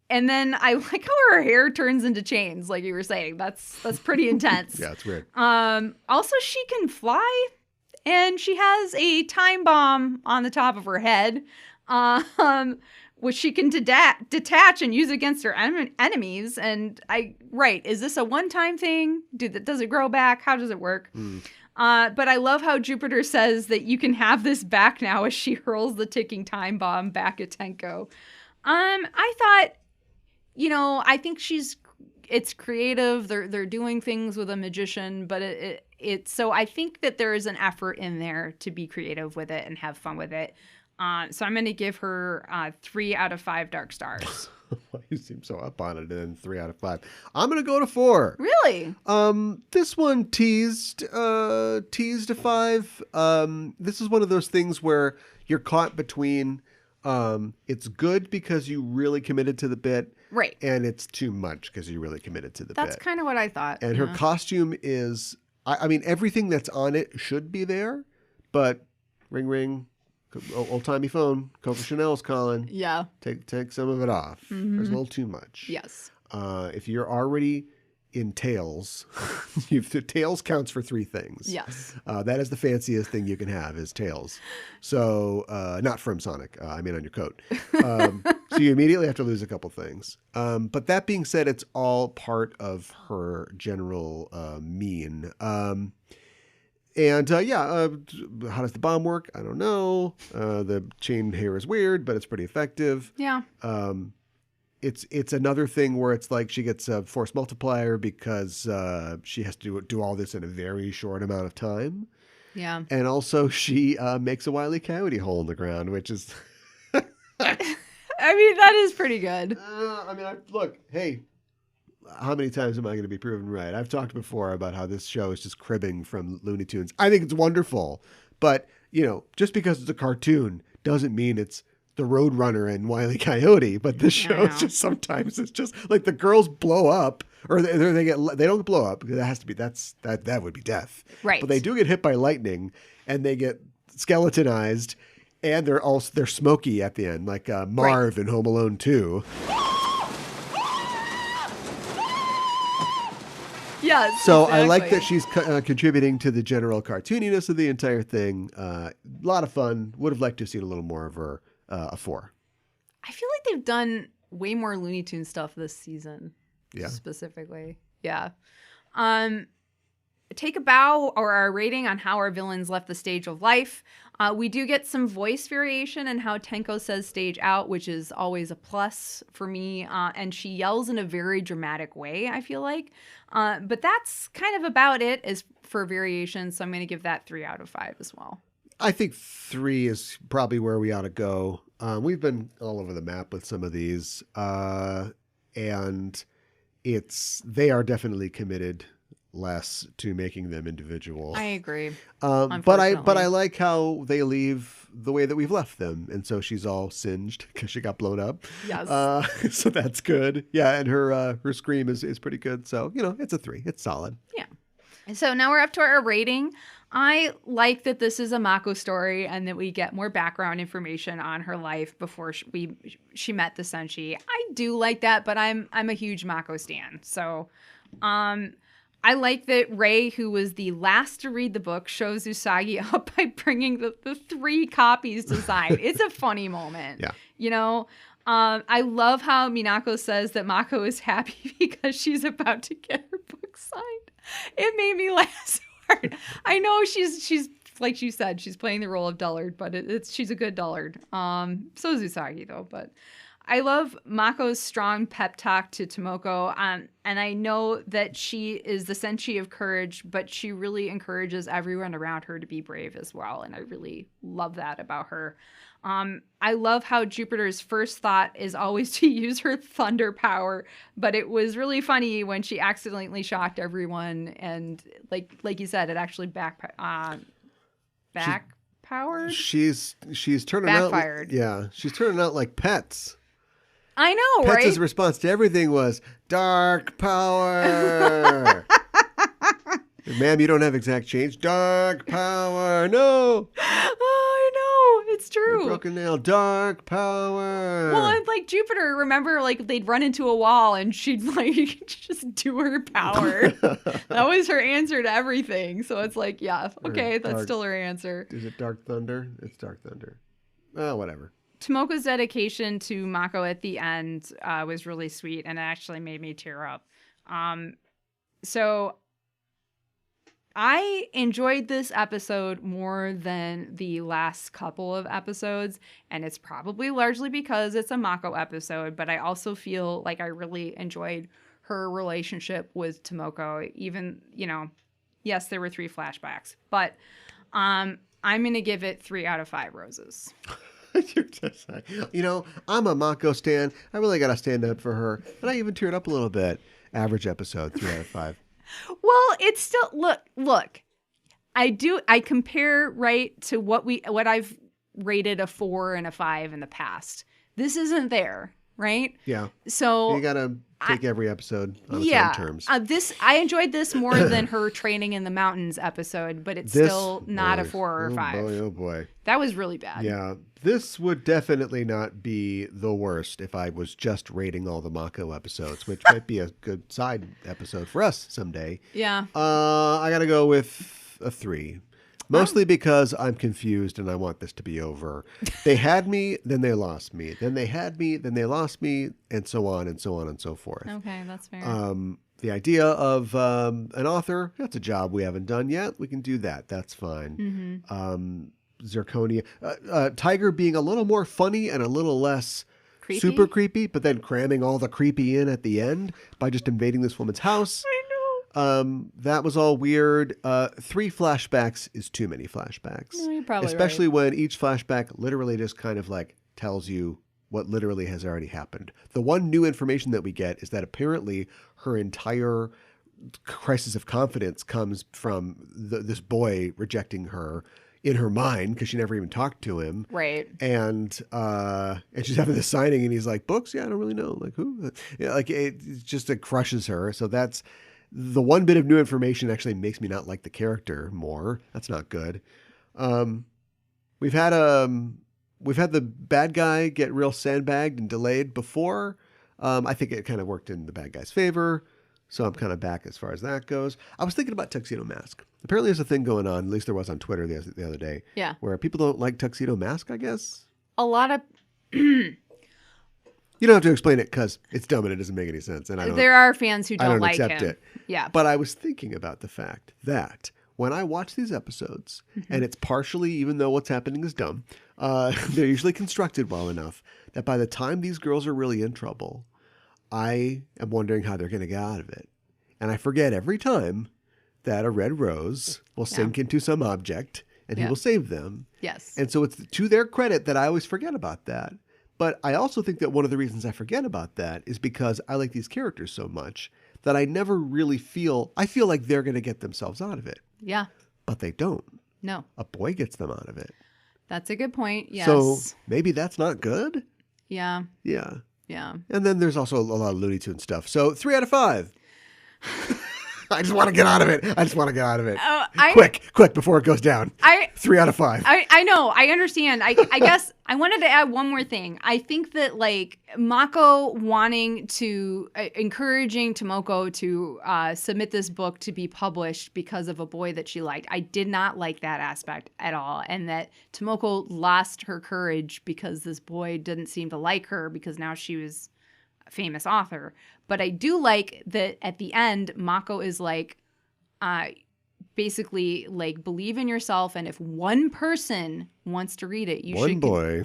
then I like how her hair turns into chains, like you were saying. That's pretty intense. Yeah, it's weird. Also, she can fly, and she has a time bomb on the top of her head, which she can detach and use against her enemies. And is this a one-time thing? Does it grow back? How does it work? But I love how Jupiter says that you can have this back now as she hurls the ticking time bomb back at Tenko. I thought, I think it's creative. They're doing things with a magician, but so I think that there is an effort in there to be creative with it and have fun with it. So I'm going to give her 3 out of 5 dark stars. You seem so up on it, and then 3 out of 5. I'm going to go to 4. Really? This one teased a 5. This is one of those things where you're caught between It's good because you really committed to the bit. Right. And it's too much because you really committed to the bit. That's kind of what I thought. And her costume is, I mean, everything that's on it should be there, but ring, ring, old-timey phone, Coco Chanel's calling. Yeah. Take some of it off. There's a little too much. Yes. If you're already in tails, tails counts for 3 things. Yes. That is the fanciest thing you can have is tails. So not from Sonic. I mean on your coat. So you immediately have to lose a couple things. But that being said, it's all part of her general mien. How does the bomb work? I don't know. The chain hair is weird, but it's pretty effective. Yeah. It's another thing where it's like she gets a force multiplier because she has to do all this in a very short amount of time. Yeah. And also she makes a Wile E. Coyote hole in the ground, which is... I mean, that is pretty good. Look, hey, how many times am I going to be proven right? I've talked before about how this show is just cribbing from Looney Tunes. I think it's wonderful. But, just because it's a cartoon doesn't mean it's the Roadrunner and Wile E. Coyote, but this show is just sometimes it's just like the girls blow up, or they don't blow up because that would be death, right? But they do get hit by lightning, and they get skeletonized, and they're smoky at the end, like Marv in Home Alone 2. Yes. So exactly. I like that she's contributing to the general cartooniness of the entire thing. A lot of fun. Would have liked to have seen a little more of her. A 4. I feel like they've done way more Looney Tunes stuff this season. Yeah. Specifically. Yeah. Take a bow or our rating on how our villains left the stage of life. We do get some voice variation in how Tenko says stage out, which is always a plus for me. And she yells in a very dramatic way, I feel like. But that's kind of about it as for variation. So I'm going to give that 3 out of 5 as well. I think 3 is probably where we ought to go. We've been all over the map with some of these, and they are definitely committed less to making them individual. I agree. But I like how they leave the way that we've left them, and so she's all singed because she got blown up. Yes. So that's good. Yeah, and her scream is pretty good. So it's a 3. It's solid. Yeah. So now we're up to our rating. I like that this is a Mako story and that we get more background information on her life before she met the Senshi. I do like that, but I'm a huge Mako stan. So I like that Rei, who was the last to read the book, shows Usagi up by bringing the 3 copies to sign. It's a funny moment. Yeah. I love how Minako says that Mako is happy because she's about to get her book signed. It made me laugh so hard. I know she's like you said, she's playing the role of dullard, but she's a good dullard. So is Usagi though. But I love Mako's strong pep talk to Tomoko, and I know that she is the Senshi of courage, but she really encourages everyone around her to be brave as well, and I really love that about her. I love how Jupiter's first thought is always to use her thunder power, but it was really funny when she accidentally shocked everyone, and like you said, it actually backpowered. She's turning backfired. out. Yeah, she's turning out like Pets. I know, right? Pets' response to everything was dark power. Ma'am, you don't have exact change. Dark power. No. Oh, I know. It's true. Broken nail. Dark power. Well, and like Jupiter, remember, like they'd run into a wall and she'd like just do her power. That was her answer to everything. So it's like, yeah, okay, that's still her answer. Is it Dark Thunder? It's Dark Thunder. Oh, whatever. Tomoko's dedication to Mako at the end was really sweet, and it actually made me tear up. So I enjoyed this episode more than the last couple of episodes, and it's probably largely because it's a Mako episode, but I also feel like I really enjoyed her relationship with Tomoko. Even, yes, there were 3 flashbacks, but I'm going to give it 3 out of 5 roses. You're just like, I'm a Mako stan. I really got to stand up for her. And I even teared up a little bit. Average episode, 3 out of 5. Well, it's still, look, I compare right to what I've rated a 4 and a 5 in the past. This isn't there, right? Yeah. So you got to take every episode on its own terms. I enjoyed this more than her training in the mountains episode, but it's still not a 4 or 5. Oh boy. That was really bad. Yeah. This would definitely not be the worst if I was just rating all the Mako episodes, which might be a good side episode for us someday. Yeah. I got to go with a 3. Mostly because I'm confused and I want this to be over. They had me, then they lost me. Then they had me, then they lost me, and so on and so on and so forth. Okay, that's fair. The idea of an author, that's a job we haven't done yet. We can do that. That's fine. Zirconia. Tiger being a little more funny and a little less creepy? Super creepy, but then cramming all the creepy in at the end by just invading this woman's house. That was all weird. 3 flashbacks is too many flashbacks. No, you're probably Especially right. when each flashback literally just kind of like tells you what literally has already happened. The one new information that we get is that apparently her entire crisis of confidence comes from this boy rejecting her in her mind because she never even talked to him. Right. And she's having this signing and he's like, books? Yeah, I don't really know. Like who? Yeah, like it just crushes her. So that's the one bit of new information actually makes me not like the character more. That's not good. We've had the bad guy get real sandbagged and delayed before. I think it kind of worked in the bad guy's favor. So I'm kind of back as far as that goes. I was thinking about Tuxedo Mask. Apparently there's a thing going on, at least there was on Twitter the other day. Yeah. Where people don't like Tuxedo Mask, I guess. A lot of... You don't have to explain it because it's dumb and it doesn't make any sense. And there are fans who I don't don't like accept him. it. Yeah. But I was thinking about the fact that when I watch these episodes, and it's partially, even though what's happening is dumb, they're usually constructed well enough that by the time these girls are really in trouble, I am wondering how they're going to get out of it. And I forget every time that a red rose will sink into some object and he will save them. Yes. And so it's to their credit that I always forget about that. But I also think that one of the reasons I forget about that is because I like these characters so much that I never really feel like they're going to get themselves out of it. Yeah. But they don't. No. A boy gets them out of it. That's a good point. Yes. So maybe that's not good? Yeah. Yeah. Yeah. And then there's also a lot of Looney Tunes stuff. So 3 out of 5. I just want to get out of it. Quick, before it goes down. 3 out of 5. I know. I understand. I guess I wanted to add one more thing. I think that like Mako encouraging Tomoko to submit this book to be published because of a boy that she liked. I did not like that aspect at all. And that Tomoko lost her courage because this boy didn't seem to like her because now she was a famous author. But I do like that at the end, Mako is like, basically like believe in yourself, and if one person wants to read it, you should. One boy.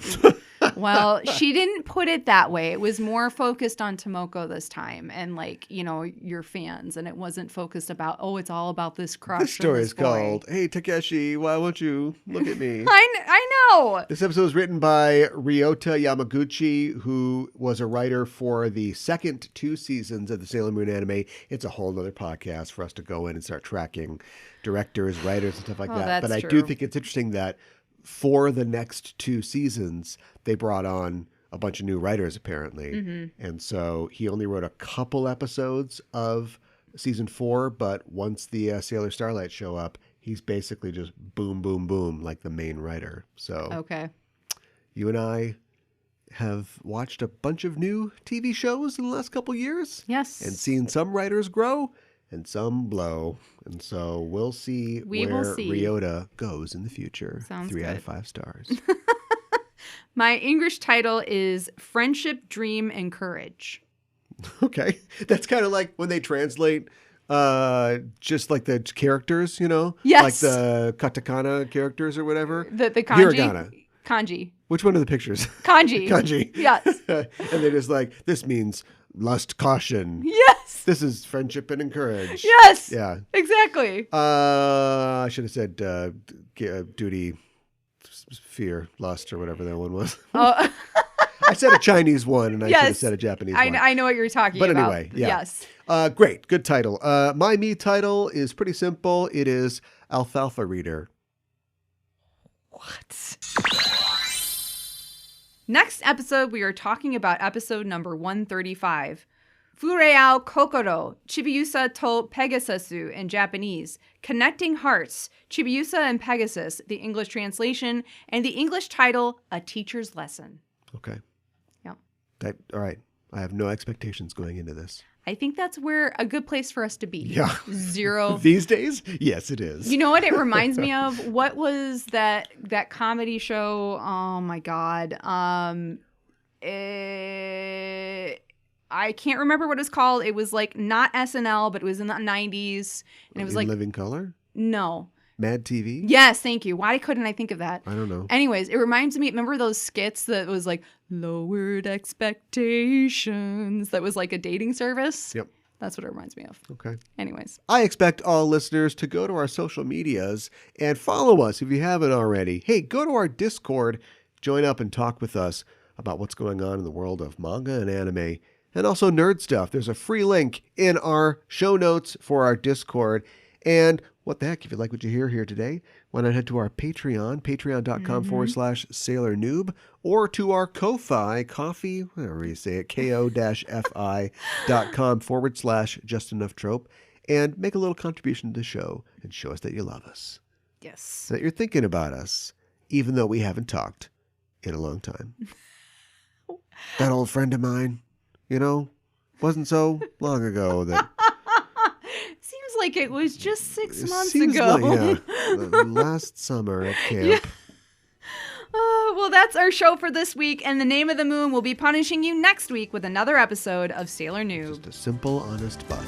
Well, she didn't put it that way. It was more focused on Tomoko this time, and like your fans, and it wasn't focused about it's all about this crush. This story this is boy. called "Hey Takeshi, why won't you look at me?" I know. This episode was written by Ryota Yamaguchi, who was a writer for the second 2 seasons of the Sailor Moon anime. It's a whole other podcast for us to go in and start tracking directors, writers, and stuff like that. But I do think it's interesting that for the next 2 seasons, they brought on a bunch of new writers, apparently. Mm-hmm. And so he only wrote a couple episodes of season 4, but once the Sailor Starlight show up, he's basically just boom, boom, boom, like the main writer. So okay, you and I have watched a bunch of new TV shows in the last couple years. Yes. And seen some writers grow and some blow. And so we'll see where Ryota goes in the future. Sounds 3 good. out of 5 stars. My English title is Friendship, Dream, and Courage. Okay. That's kind of like when they translate just like the characters, Yes. like the katakana characters or whatever. The kanji. Hiragana. Kanji. Which one are the pictures? Kanji. Kanji. Yes. And they're just like, this means lust, caution. Yes. This is friendship and encourage. Yes. Yeah. Exactly. I should have said duty, fear, lust, or whatever that one was. Oh. I said a Chinese one, and I should have said a Japanese one. I know what you're talking about. But anyway, yeah. Yes. Great. Good title. My me title is pretty simple. It is Alfalfa Reader. What? Next episode, we are talking about episode number 135. Fureao Kokoro, Chibiusa to Pegasusu in Japanese. Connecting Hearts, Chibiusa and Pegasus, the English translation, and the English title, A Teacher's Lesson. Okay. Yep. All right. I have no expectations going into this. I think that's where a good place for us to be. Yeah. 0. These days? Yes, it is. You know what it reminds me of? What was that comedy show? Oh my God. I can't remember what it was called. It was like not SNL, but it was in the 90s. And it was like Living Color? No. Mad TV? Yes, thank you. Why couldn't I think of that? I don't know. Anyways, it reminds me, remember those skits that was like lowered expectations? That was like a dating service? Yep. That's what it reminds me of. Okay. Anyways. I expect all listeners to go to our social medias and follow us if you haven't already. Hey, go to our Discord, join up and talk with us about what's going on in the world of manga and anime, and also nerd stuff. There's a free link in our show notes for our Discord. And what the heck, if you like what you hear here today, why not head to our Patreon, patreon.com/SailorNoob, or to our Ko-Fi, whatever you say it, ko-fi.com/JustEnoughTrope, and make a little contribution to the show and show us that you love us. Yes. That you're thinking about us, even though we haven't talked in a long time. That old friend of mine, wasn't so long ago that... Seems like it was just 6 months Seems ago. Like, yeah, last summer at camp. Yeah. Well, that's our show for this week, and the Name of the Moon will be punishing you next week with another episode of Sailor Noob. Just a simple, honest butt.